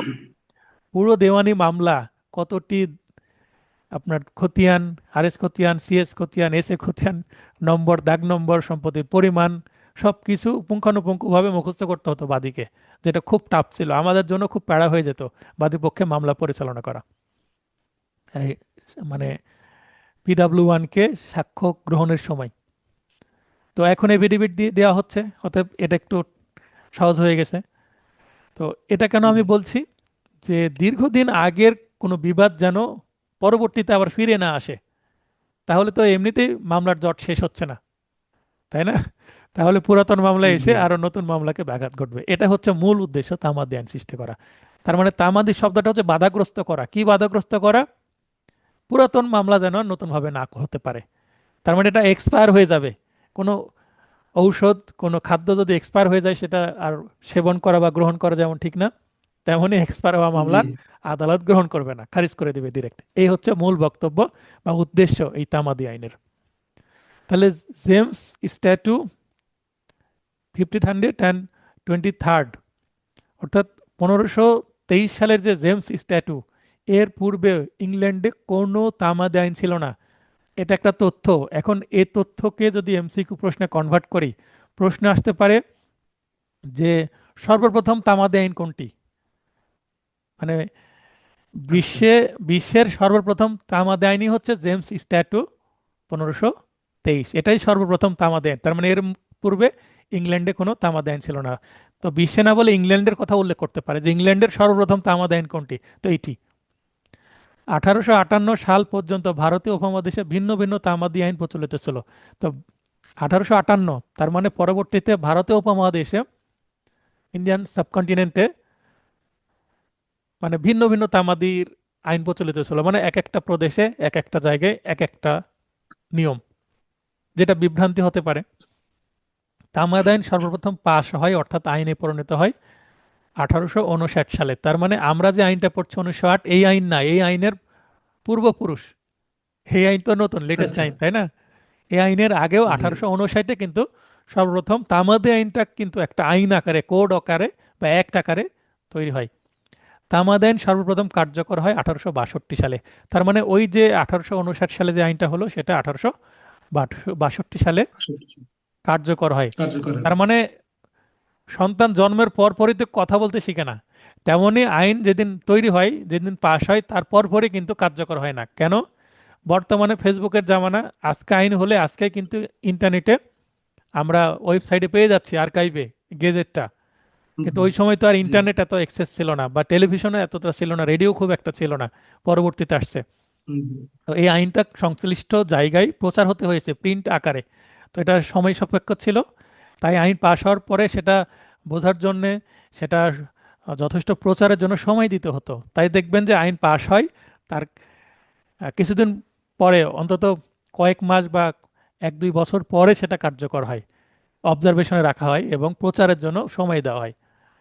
পুরো দেওয়ানি মামলা, কতটি আপনার খতিয়ান, আরএস খতিয়ান, সিএস খতিয়ান, এস এ খতিয়ান, নম্বর, দাগ নম্বর, সম্পত্তির পরিমাণ, সব কিছু পুঙ্খানুপুঙ্খভাবে মুখস্থ করতে হতো বাদীকে, যেটা খুব টাফ ছিল, আমাদের জন্য খুব প্যারা হয়ে যেত বাদী পক্ষে মামলা পরিচালনা করা। এই মানে PW1 কে সাক্ষ্য গ্রহণের সময়। তো এখন এফিডেভিট দিয়ে দেওয়া হচ্ছে, অতএব এটা একটু সহজ হয়ে গেছে। তো এটা কেন আমি জি বলছি, যে দীর্ঘদিন আগের কোনো বিবাদ যেন পরবর্তীতে আবার ফিরে না আসে। তাহলে তো এমনিতেই মামলার জট শেষ হচ্ছে না, তাই না? তাহলে পুরাতন মামলা এসে জি আরো নতুন মামলাকে ব্যাঘাত ঘটবে। এটা হচ্ছে মূল উদ্দেশ্য তামাদি আইন সৃষ্টি করা। তার মানে তামাদি শব্দটা হচ্ছে বাধাগ্রস্ত করা। কি বাধাগ্রস্ত করা? পুরাতন মামলা যেন নতুন ভাবে না হতে পারে। তার মানে এটা এক্সপায়ার হয়ে যাবে। কোনো ঔষধ, কোনো খাদ্য যদি এক্সপায়ার হয়ে যায়, সেটা আর সেবন করা বা গ্রহণ করা যেমন ঠিক না, তেমনই এক্সপায়ার হওয়া জি মামলার আদালত গ্রহণ করবে না, খারিজ করে দিবে ডিরেক্ট। এই হচ্ছে মূল বক্তব্য বা উদ্দেশ্য এই তামাদি আইনের। তাহলে জেমস স্ট্যাটু 1523, অর্থাৎ 1523 সালের যে জেমস স্ট্যাটু, এর পূর্বে ইংল্যান্ডে কোনো তামাদি আইন ছিল না। এটা একটা তথ্য। এখন এই তথ্যকে যদি এমসিকিউ প্রশ্নে কনভার্ট করি, প্রশ্ন আসতে পারে যে সর্বপ্রথম তামাদি আইন কোনটি, মানে আচ্ছা। বিশ্বে, বিশ্বের সর্বপ্রথম তামাদি আইনই হচ্ছে জেমস স্ট্যাটু 1523, এটাই সর্বপ্রথম তামাদি আইন। তার মানে এর পূর্বে ইংল্যান্ডে কোনো তামাদি আইন ছিল না। তো বিশ্বে না বলে ইংল্যান্ডের কথা উল্লেখ করতে পারে যে ইংল্যান্ডের সর্বপ্রথম তামাদি আইন কোনটি, তো এইটি। 1858 সাল পর্যন্ত ভারতীয় উপমহাদেশে ভিন্ন ভিন্ন তামাদি আইন প্রচলিত ছিল। তো 1858, তার মানে পরবর্তীতে ভারতীয় উপমহাদেশে, ইন্ডিয়ান সাবকন্টিনেন্টে, মানে ভিন্ন ভিন্ন তামাদির আইন প্রচলিত ছিল, মানে এক একটা প্রদেশে এক একটা জায়গায় এক একটা নিয়ম, যেটা বিভ্রান্তি হতে পারে। তামাদ আইন সর্বপ্রথম পাশ হয়, অর্থাৎ আইনে পরিণত হয় 1859 সালে। তার মানে আমরা যে আইনটা পড়ছি 1908, এই আইন না, এই আইনের পূর্বপুরুষ। এই আইন তো নতুন, লেটেস্ট আচ্ছা। আইন, তাই না? এই আইনের আগেও জি 1859-এ কিন্তু সর্বপ্রথম তামাদি আইনটা কিন্তু একটা আইন আকারে, কোড আকারে বা অ্যাক্ট আকারে তৈরি হয়। তামাদি আইন সর্বপ্রথম কার্যকর হয় 1862 সালে। তার মানে ওই যে 1859 সালে যে আইনটা হলো সেটা 1862 সালে আসলে কার্যকর হয়। কার্যকর তার মানে সন্তান জন্মের পর পরই তো কথা বলতে শিখে না, তেমনি আইন যেদিন তৈরি হয়, যেদিন পাশ হয়, তার পর পরই কিন্তু কার্যকর হয় না। কেন? বর্তমানে ফেসবুকের জামানা, আজকে আইন হলে আজকে কিন্তু ইন্টারনেটে আমরা ওয়েবসাইটে পেয়ে যাচ্ছি, আর্কাইভে, গেজেটটা। কিন্তু জি ওই সময় তো আর জি ইন্টারনেট এত অ্যাক্সেস ছিল না, বা টেলিভিশনে এতটা ছিল না, রেডিও খুব একটা ছিল না, পরবর্তীতে আসছে। জি তো এই আইনটা সংশ্লিষ্ট জায়গায় প্রচার হতে হয়েছে প্রিন্ট আকারে। তো এটা সময় সাপেক্ষ ছিল, তাই আইন পাশ হওয়ার পরে সেটা বোঝার জন্যে, সেটা যথেষ্ট প্রচারের জন্য সময় দিতে হতো। তাই দেখবেন যে আইন পাশ হয়, তার কিছুদিন পরে, অন্তত কয়েক মাস বা 1-2 বছর পরে সেটা কার্যকর হয়, অবজারভেশনে রাখা হয় এবং প্রচারের জন্য সময় দেওয়া হয়,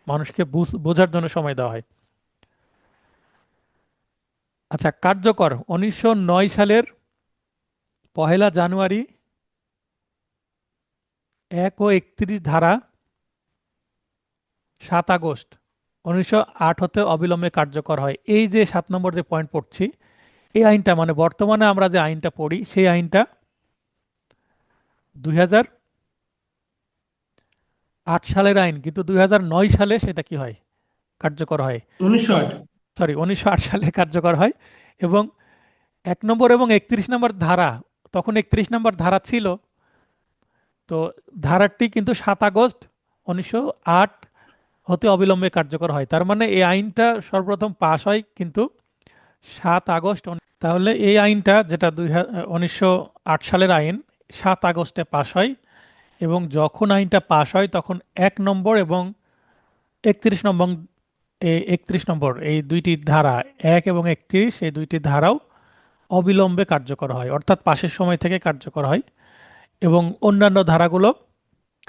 মানুষকে বোঝার জন্য সময় দেওয়া হয়। আচ্ছা, কার্যকর 1909 সালের 1লা জানুয়ারি 1 ও 31 ধারা, 7 আগস্ট 1908 হতে অবিলম্বে কার্যকর হয়। এই যে 7 নম্বর যে পয়েন্ট পড়ছি, এই আইনটা মানে বর্তমানে আমরা যে আইনটা পড়ি সেই আইনটা 2008 সালের আইন, কিন্তু 2009 সালে সেটা কি হয়, কার্যকর হয়। 1908। 1908 সালে কার্যকর হয়। এবং 1 নম্বর এবং 31 নম্বর ধারা, তখন 31 নম্বর ধারা ছিল, তো ধারাটি কিন্তু 7 আগস্ট 1908 হতে অবিলম্বে কার্যকর হয়। তার মানে এই আইনটা সর্বপ্রথম পাশ হয় কিন্তু 7 আগস্ট। তাহলে এই আইনটা যেটা 1908 সালের আইন, 7 আগস্টে পাশ হয়। এবং যখন আইনটা পাশ হয় তখন 1 নম্বর এবং 31 নম্বর, এই 31 নম্বর, এই দুইটি ধারা, 1 এবং 31, এই দুইটি ধারাও অবিলম্বে কার্যকর হয়, অর্থাৎ পাশের সময় থেকে কার্যকর হয়। এবং অন্যান্য ধারাগুলো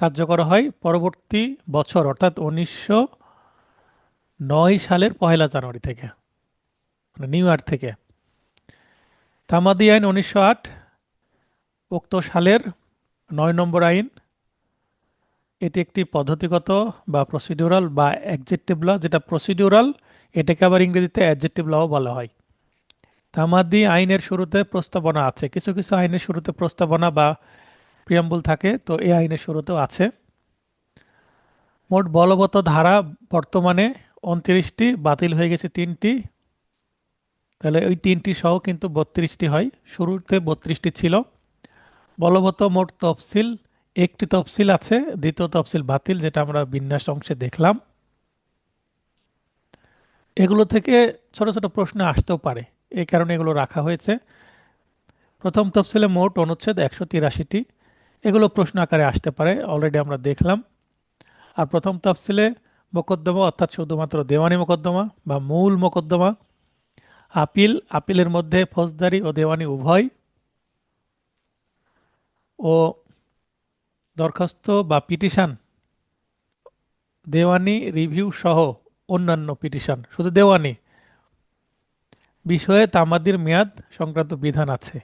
কার্যকর হয় পরবর্তী বছর, অর্থাৎ 1909 সালের 1লা জানুয়ারি থেকে, মানে নিউ ইয়ার থেকে। তামাদি আইন 1908 উক্ত সালের 9 নম্বর আইন। এটি একটি পদ্ধতিগত বা প্রসিডিউরাল বা অ্যাডজেক্টিভ ল, যেটা প্রসিডিউরাল, এটাকে আবার ইংরেজিতে অ্যাডজেক্টিভ লও বলা হয়। তামাদি আইনের শুরুতে প্রস্তাবনা আছে, কিছু কিছু আইনের শুরুতে প্রস্তাবনা বা প্রিয়াম্বল থাকে, তো এই আইনের শুরুতেও আছে। মোট বলবৎ ধারা বর্তমানে 29টি, বাতিল হয়ে গেছে 3টি। তাহলে ওই 3টি সহ কিন্তু 32টি হয়, শুরুতে 32টি ছিল। বলবৎ মোট তফসিল, একটি তফসিল আছে, দ্বিতীয় তফসিল বাতিল, যেটা আমরা বিন্যাস অংশে দেখলাম। এগুলো থেকে ছোট ছোট প্রশ্ন আসতেও পারে, এই কারণে এগুলো রাখা হয়েছে। প্রথম তফসিলে মোট অনুচ্ছেদ 183টি, এগুলো প্রশ্ন আকারে আসতে পারে, অলরেডি আমরা দেখলাম। আর প্রথম তফসিলে মোকদ্দমা, অর্থাৎ শুধুমাত্র দেওয়ানি মোকদ্দমা বা মূল মোকদ্দমা, আপিল, আপিলের মধ্যে ফৌজদারি ও দেওয়ানি উভয়, ও দরখাস্ত বা পিটিশন, দেওয়ানি রিভিউ সহ অন্যান্য পিটিশন, শুধু দেওয়ানি বিষয়ে তামাদির মেয়াদ সংক্রান্ত বিধান আছে।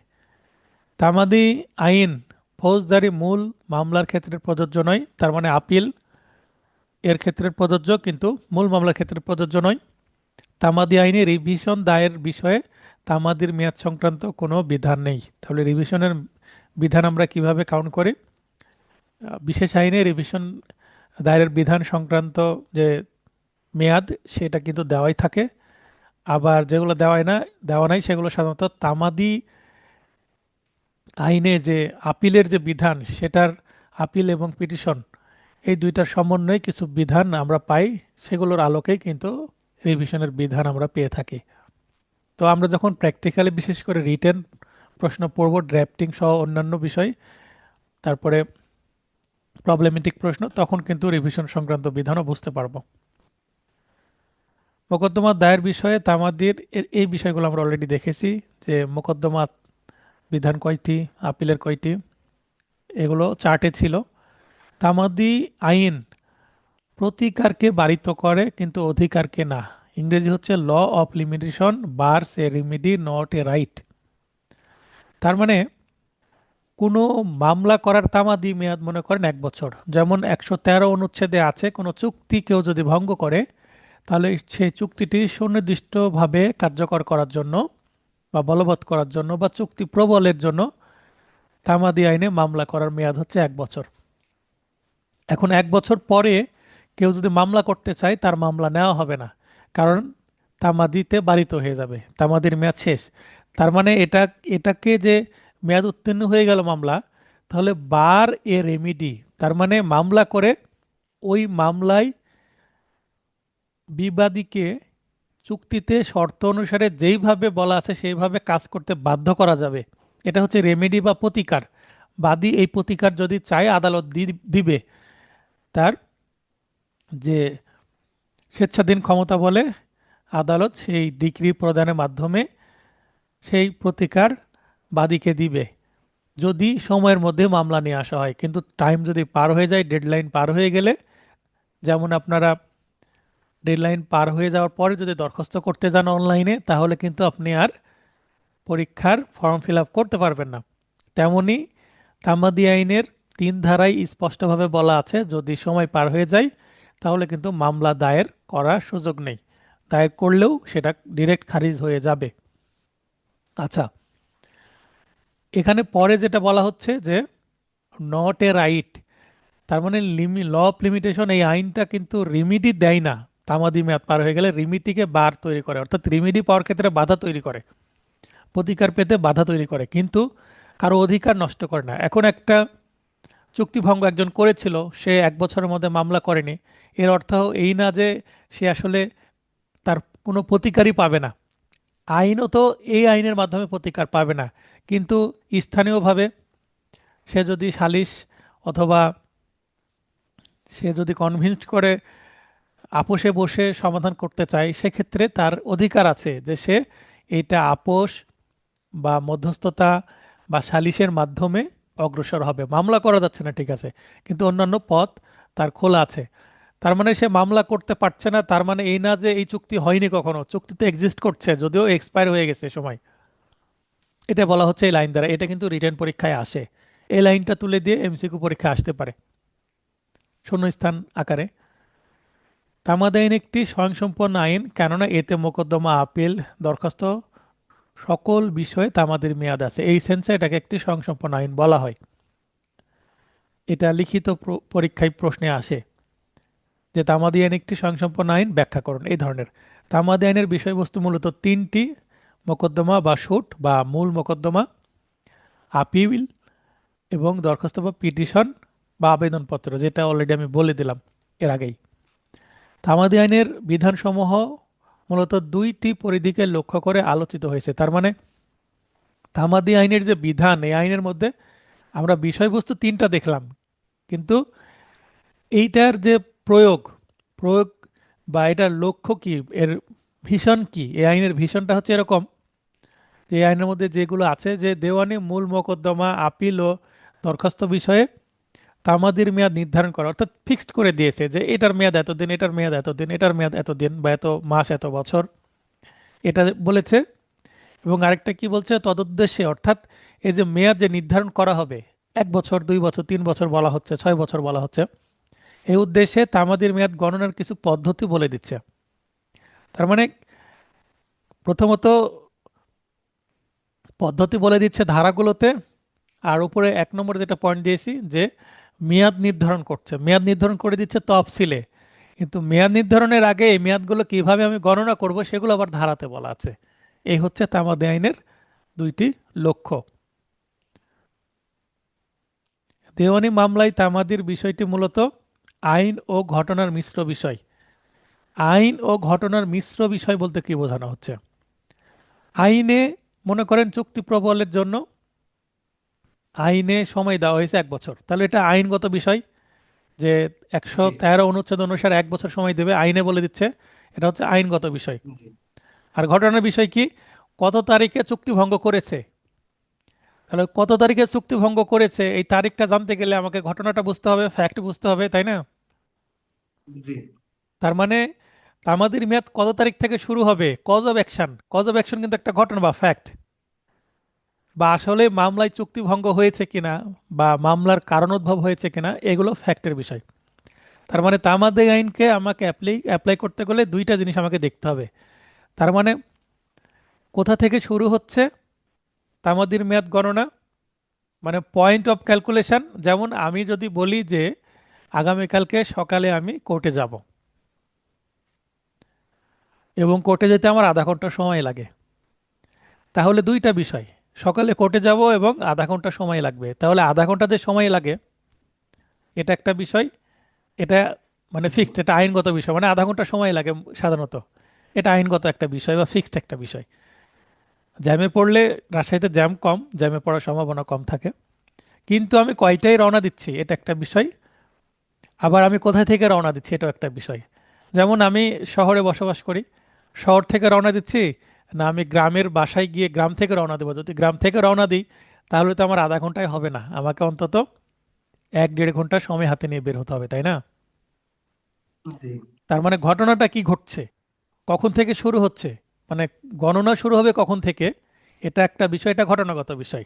তামাদি আইন ফৌজদারি মূল মামলার ক্ষেত্রে প্রযোজ্য নয়, তার মানে আপিল এর ক্ষেত্রে প্রযোজ্য, কিন্তু মূল মামলার ক্ষেত্রে প্রযোজ্য নয়। তামাদি আইনে রিভিশন দায়ের বিষয়ে তামাদির মেয়াদ সংক্রান্ত কোনো বিধান নেই। তাহলে রিভিশনের বিধান আমরা কিভাবে কাউন্ট করি? বিশেষ আইনে রিভিশন দায়েরের বিধান সংক্রান্ত যে মেয়াদ, সেটা কিন্তু দেওয়াই থাকে। আবার যেগুলো দেওয়া নাই সেগুলো সাধারণত তামাদি আইনে যে আপিলের যে বিধান, সেটার আপিল এবং পিটিশন, এই দুইটার সমন্বয়ে কিছু বিধান আমরা পাই, সেগুলোর আলোকেই কিন্তু রিভিশনের বিধান আমরা পেয়ে থাকি। তো আমরা যখন প্র্যাকটিক্যালি বিশেষ করে রিটেন প্রশ্ন পড়ব, ড্রাফটিং সহ অন্যান্য বিষয়, তারপরে প্রবলেমেটিক প্রশ্ন, তখন কিন্তু রিভিশন সংক্রান্ত বিধানও বুঝতে পারবো। মোকদ্দমা দায়ের বিষয়ে তামাদির এই বিষয়গুলো আমরা অলরেডি দেখেছি, যে মোকদ্দমা বিধান কয়টি, আপিলের কয়টি, এগুলো চার্টে ছিল। তামাদি আইন প্রতিকারকে বারিত করে কিন্তু অধিকারকে না। ইংরেজি হচ্ছে law of limitation bars a remedy not a right. তার মানে কোনো মামলা করার তামাদি মেয়াদ মনে করেন 1 বছর। যেমন 113 অনুচ্ছেদে আছে, কোনো চুক্তি কেউ যদি ভঙ্গ করে তাহলে সেই চুক্তিটি সুনির্দিষ্টভাবে কার্যকর করার জন্য বা বলবৎ করার জন্য বা চুক্তি প্রবলের জন্য তামাদি আইনে মামলা করার মেয়াদ হচ্ছে 1 বছর। এখন 1 বছর পরে কেউ যদি মামলা করতে চায়, তার মামলা নেওয়া হবে না, কারণ তামাদিতে বারিত হয়ে যাবে, তামাদির মেয়াদ শেষ। তার মানে এটাকে যে মেয়াদ উত্তীর্ণ হয়ে গেল মামলা, তাহলে বার এ রেমিডি, তার মানে মামলা করে ওই মামলায় বিবাদীকে চুক্তিতে শর্ত অনুসারে যেইভাবে বলা আছে সেইভাবে কাজ করতে বাধ্য করা যাবে। এটা হচ্ছে রেমেডি বা প্রতিকার। বাদী এই প্রতিকার যদি চায়, আদালত দিবে। তার যে স্বেচ্ছাধীন ক্ষমতা বলে, আদালত সেই ডিক্রি প্রদানের মাধ্যমে সেই প্রতিকার বাদীকে দিবে, যদি সময়ের মধ্যে মামলা নিয়ে আসা হয়। কিন্তু টাইম যদি পার হয়ে যায়, ডেডলাইন পার হয়ে গেলে, যেমন আপনারা ডেডলাইন পার হয়ে যাওয়ার পরে যদি দরখাস্ত করতে যান অনলাইনে, তাহলে কিন্তু আপনি আর পরীক্ষার ফর্ম ফিল আপ করতে পারবেন না। তেমনি তামাদি আইনের 3 ধারায় স্পষ্টভাবে বলা আছে, যদি সময় পার হয়ে যায় তাহলে কিন্তু মামলা দায়ের করার সুযোগ নেই। দায়ের করলেও সেটা ডিরেক্ট খারিজ হয়ে যাবে। আচ্ছা, এখানে পরে যেটা বলা হচ্ছে যে নট এ রাইট, তার মানে ল অফ লিমিটেশন এই আইনটা কিন্তু রিমিডি দেয় না। তামাদি মেয়াদ পার হয়ে গেলে রিমিডিকে বার তৈরি করে, অর্থাৎ রিমিডি পাওয়ার ক্ষেত্রে বাধা তৈরি করে, প্রতিকার পেতে বাধা তৈরি করে, কিন্তু কারো অধিকার নষ্ট করে না। এখন একটা চুক্তিভঙ্গ একজন করেছিল, সে 1 বছরের মধ্যে মামলা করেনি, এর অর্থ এই না যে সে আসলে তার কোনো প্রতিকারই পাবে না। আইনও তো এই আইনের মাধ্যমে প্রতিকার পাবে না, কিন্তু স্থানীয়ভাবে সে যদি সালিশ অথবা সে যদি কনভিন্সড করে আপোষে বসে সমাধান করতে চায়, সেক্ষেত্রে তার অধিকার আছে যে সে এইটা আপোষ বা মধ্যস্থতা বা সালিশের মাধ্যমে অগ্রসর হবে। মামলা করা যাচ্ছে না, ঠিক আছে, কিন্তু অন্যান্য পথ তার খোলা আছে। তার মানে সে মামলা করতে পারছে না, তার মানে এই না যে এই চুক্তি হয়নি, কখনো চুক্তি তো এক্সিস্ট করছে, যদিও এক্সপায়ার হয়ে গেছে সময়। এটা বলা হচ্ছে এই লাইন দ্বারা। এটা কিন্তু রিটেন পরীক্ষায় আসে, এই লাইনটা তুলে দিয়ে এমসিকিউ পরীক্ষায় আসতে পারে শূন্যস্থান আকারে। তামাদি আইন একটি স্বয়ংসম্পন্ন আইন, কেননা এতে মোকদ্দমা, আপিল, দরখাস্ত সকল বিষয়ে তামাদির মেয়াদ আছে। এই সেন্সে এটাকে একটি স্বয়ংসম্পন্ন আইন বলা হয়। এটা লিখিত পরীক্ষায় প্রশ্নে আসে যে তামাদি আইন একটি স্বয়ংসম্পন্ন আইন, ব্যাখ্যা করুন, এই ধরনের। তামাদি আইনের বিষয়বস্তু মূলত 3টি: মোকদ্দমা বা শুট বা মূল মোকদ্দমা, আপিল এবং দরখাস্ত বা পিটিশন বা আবেদনপত্র, যেটা অলরেডি আমি বলে দিলাম এর আগেই। তামাদি আইনের বিধানসমূহ মূলত 2টি পরিধিকে লক্ষ্য করে আলোচিত হয়েছে। তার মানে তামাদি আইনের যে বিধান, এই আইনের মধ্যে আমরা বিষয়বস্তু 3টা দেখলাম, কিন্তু এইটার যে প্রয়োগ প্রয়োগ বা এটার লক্ষ্য কি, এর ভিশন কি, এই আইনের ভিশনটা হচ্ছে এরকম যে এই আইনের মধ্যে যেগুলো আছে, যে দেওয়ানি, মূল মোকদ্দমা, আপিল ও দরখাস্ত বিষয়ে তামাদির মেয়াদ নির্ধারণ করা, অর্থাৎ ফিক্সড করে দিয়েছে যে এটার মেয়াদ এতদিন, এটার মেয়াদ এতদিন, এটার মেয়াদ এতদিন বা এত মাস, এত বছর, এটা বলেছে। এবং আরেকটা কি বলছে, তদুদ্দেশ্যে, অর্থাৎ এই যে মেয়াদ যে নির্ধারণ করা হবে, 1 বছর, 2 বছর, 3 বছর বলা হচ্ছে, 6 বছর বলা হচ্ছে, এই উদ্দেশ্যে তামাদির মেয়াদ গণনার কিছু পদ্ধতি বলে দিচ্ছে। তার মানে প্রথমত পদ্ধতি বলে দিচ্ছে ধারাগুলোতে, আর উপরে 1 নম্বরে যেটা পয়েন্ট দিয়েছি যে মেয়াদ নির্ধারণ করছে, মেয়াদ নির্ধারণ করে দিচ্ছে তফসিলে। কিন্তু মেয়াদ নির্ধারণের আগে এই মেয়াদগুলো কিভাবে আমি গণনা করব, সেগুলো আবার ধারাতে বলা আছে। এই হচ্ছে তামাদি আইনের 2টি লক্ষ্য। দেওয়ানি মামলায় তামাদির বিষয়টি মূলত আইন ও ঘটনার মিশ্র বিষয়। আইন ও ঘটনার মিশ্র বিষয় বলতে কি বোঝানো হচ্ছে? আইনে মনে করেন চুক্তি প্রবলের জন্য আইনে সময় দেওয়া হয়েছে 1 বছর, তাহলে এটা আইনগত বিষয় যে একশো জি তেরো অনুচ্ছেদ অনুসারে 1 বছর সময় দেবে, আইনে বলে দিচ্ছে, এটা হচ্ছে আইনগত বিষয়। জি আর ঘটনার বিষয় কি? কত তারিখে চুক্তি ভঙ্গ করেছে। তাহলে কত তারিখে চুক্তি ভঙ্গ করেছে এই তারিখটা জানতে গেলে আমাকে ঘটনাটা বুঝতে হবে, ফ্যাক্ট বুঝতে হবে, তাই না? জি তার মানে তামাদির মেয়াদ কত তারিখ থেকে শুরু হবে, cause of action. Cause of action কিন্তু একটা ঘটনা বা ফ্যাক্ট, বা আসলে মামলায় চুক্তি ভঙ্গ হয়েছে কিনা বা মামলার কারণোদ্ভব হয়েছে কিনা, এগুলো ফ্যাক্টের বিষয়। তার মানে তামাদি আইনকে আমাকে অ্যাপ্লাই করতে গেলে দুইটা জিনিস আমাকে দেখতে হবে। তার মানে কোথা থেকে শুরু হচ্ছে তামাদির মেয়াদ গণনা, মানে পয়েন্ট অফ ক্যালকুলেশন। যেমন আমি যদি বলি যে আগামীকালকে সকালে আমি কোর্টে যাব এবং কোর্টে যেতে আমার আধা ঘন্টা সময় লাগে, তাহলে দুইটা বিষয়, সকালে কোর্টে যাব এবং আধা ঘন্টা সময় লাগবে, তাহলে আধা ঘন্টা যে সময় লাগে এটা একটা বিষয়। এটা মানে জি ফিক্সড, এটা আইনগত বিষয়, মানে আধা ঘন্টা সময় লাগে সাধারণত। এটা আইনগত একটা বিষয় বা ফিক্সড একটা বিষয়। জ্যামে পড়লে, রাজশাহীতে জ্যাম কম, জ্যামে পড়ার সম্ভাবনা কম থাকে। কিন্তু আমি কয়টায় রওনা দিচ্ছি এটা একটা বিষয়, আবার আমি কোথায় থেকে রওনা দিচ্ছি এটাও একটা বিষয়। যেমন আমি শহরে বসবাস করি, শহর থেকে রওনা দিচ্ছি, না আমি গ্রামের বাসায় গিয়ে গ্রাম থেকে রওনা দেবো। যদি গ্রাম থেকে রওনা দিই তাহলে তো আমার আধা ঘন্টায় হবে না, আমাকে অন্তত 1-1.5 ঘন্টা সময় হাতে নিয়ে বের হতে হবে, তাই না? জি তার মানে ঘটনাটা কি ঘটছে, কখন থেকে শুরু হচ্ছে, মানে গণনা শুরু হবে কখন থেকে, এটা একটা বিষয়, এটা ঘটনাগত বিষয়।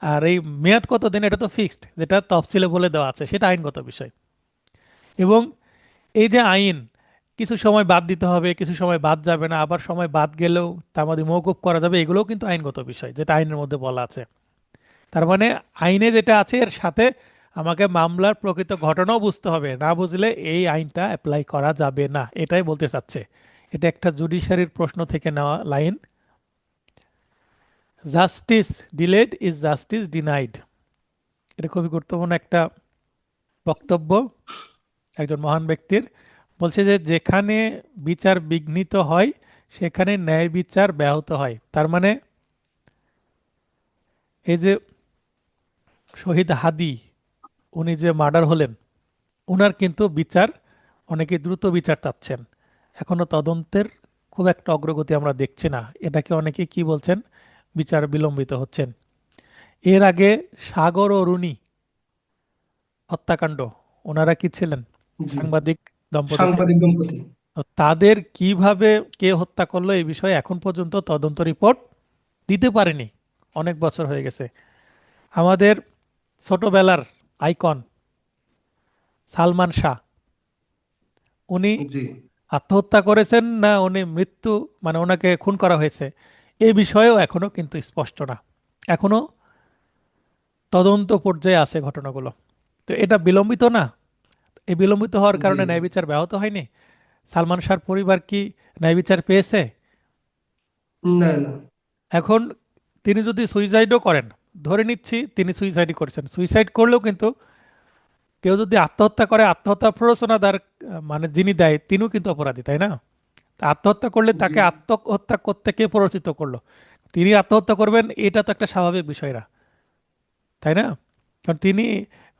আর এই মেয়াদ কত দিন এটা তো ফিক্সড, যেটা তফসিলে বলে দেওয়া আছে, সেটা আইনগত বিষয়। এবং এই যে আইন, কিছু সময় বাদ দিতে হবে, কিছু সময় বাদ যাবে না, আবার সময় বাদ গেলেও তা আমাদের মওকুফ করা যাবে, এগুলোও কিন্তু আইনগত বিষয়, যেটা আইনের মধ্যে বলা আছে। তার মানে আইনে যেটা আছে এর সাথে আমাকে মামলার প্রকৃত ঘটনাও বুঝতে হবে, না বুঝলে এই আইনটা অ্যাপ্লাই করা যাবে না, এটাই বলতে চাচ্ছে। এটা একটা জুডিশিয়ারির প্রশ্ন থেকে নেওয়া line. Justice delayed is justice denied, এটা খুবই গুরুত্বপূর্ণ একটা বক্তব্য একজন মহান ব্যক্তির। বলছে যে যেখানে বিচার বিঘ্নিত হয় সেখানে ন্যায় বিচার ব্যাহত হয়। তার মানে এই যে শহীদ হাদি, উনি যে মার্ডার হলেন, ওনার কিন্তু বিচার, অনেকে দ্রুত বিচার চাচ্ছেন, এখনো তদন্তের খুব একটা অগ্রগতি আমরা দেখছি না, এটাকে অনেকে কি বলছেন, বিচার বিলম্বিত হচ্ছেন। এর আগে সাগর ও রুনি হত্যাকাণ্ড, ওনারা কি ছিলেন? জি সাংবাদিক দম্পতি ছিলেন। সাংবাদিক দম্পতি। তো তাদের কিভাবে কে হত্যা করলো এই বিষয়ে এখন পর্যন্ত তদন্ত রিপোর্ট দিতে পারেনি, অনেক বছর হয়ে গেছে। আমাদের ছোটবেলার আইকন সালমান শাহ, উনি জি আত্মহত্যা করেছেন না উনি মৃত্যু, মানে ওনাকে খুন করা হয়েছে, এই বিষয়েও এখনো কিন্তু স্পষ্ট না, এখনো তদন্ত পর্যায়ে আছে ঘটনাগুলো। তো এটা বিলম্বিত না? এই বিলম্বিত হওয়ার জি কারণে জি ন্যায় বিচার ব্যাহত হয়নি? সালমান শাহর পরিবার কি ন্যায় বিচার পেয়েছে? না না এখন তিনি যদি সুইসাইডও করেন, ধরে নিচ্ছি তিনি সুইসাইডই করেছেন, সুইসাইড করলেও কিন্তু কেউ যদি আত্মহত্যা করে, আত্মহত্যা প্ররোচনাদার মানে যিনি দেয় তিনিও কিন্তু অপরাধী, তাই না? তা আত্মহত্যা করলে জি তাকে আত্মহত্যা করতে কে প্ররোচিত করলো? তিনি আত্মহত্যা করবেন, এটা তো একটা স্বাভাবিক বিষয় না, তাই না? কারণ তিনি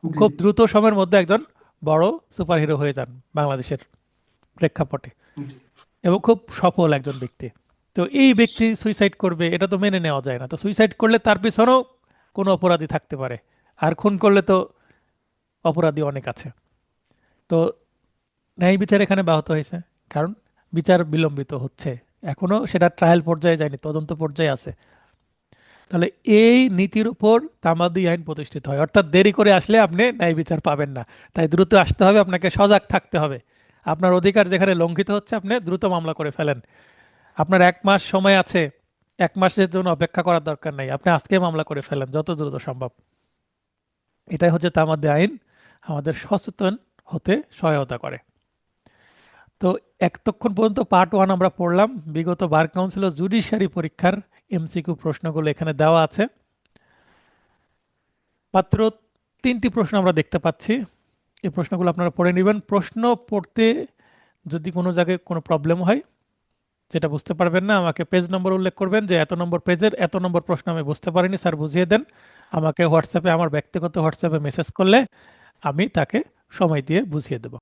জি খুব দ্রুত সময়ের মধ্যে একজন বড় সুপারহিরো হয়ে যান বাংলাদেশের প্রেক্ষাপটে, জি এবং খুব সফল একজন ব্যক্তি। তো এই ব্যক্তি সুইসাইড করবে এটা তো মেনে নেওয়া যায় না, তো সুইসাইড করলে তার পিছনেও কোনো অপরাধী থাকতে পারে, আর খুন করলে তো অপরাধী অনেক আছে। তো ন্যায় বিচার এখানে ব্যাহত হয়েছে, কারণ বিচার বিলম্বিত হচ্ছে, এখনো সেটা ট্রায়াল পর্যায়ে যায়নি, তদন্ত পর্যায়ে আছে। তাহলে এই নীতির উপর তামাদি আইন প্রতিষ্ঠিত হয়, অর্থাৎ দেরি করে আসলে আপনি ন্যায় বিচার পাবেন না, তাই দ্রুত আসতে হবে, আপনাকে সজাগ থাকতে হবে। আপনার অধিকার যেখানে লঙ্ঘিত হচ্ছে আপনি দ্রুত মামলা করে ফেলেন। আপনার 1 মাস সময় আছে, 1 মাসের জন্য অপেক্ষা করার দরকার নেই, আপনি আজকে মামলা করে ফেলেন যত দ্রুত সম্ভব। এটাই হচ্ছে তামাদি আইন, আমাদের সচেতন হতে সহায়তা করে। তো এতক্ষণ পর্যন্ত পার্ট 1 আমরা পড়লাম, বিগত বার কাউন্সিল ও জুডিশিয়ারি পরীক্ষার এমসিকিউ প্রশ্নগুলো এখানে দেওয়া আছে। মাত্র 3টি প্রশ্ন আমরা দেখতে পাচ্ছি। এই প্রশ্নগুলো আপনারা পড়ে নেবেন। প্রশ্ন পড়তে যদি কোনো জায়গায় কোনো প্রবলেম হয়, যেটা বুঝতে পারবেন না, আমাকে পেজ নম্বর উল্লেখ করবেন যে এত নম্বর পেজের এত নম্বর প্রশ্ন আমি বুঝতে পারিনি, স্যার বুঝিয়ে দেন। আমাকে হোয়াটসঅ্যাপে, আমার ব্যক্তিগত হোয়াটসঅ্যাপে মেসেজ করলে আমি তাকে সময় দিয়ে বুঝিয়ে দেব।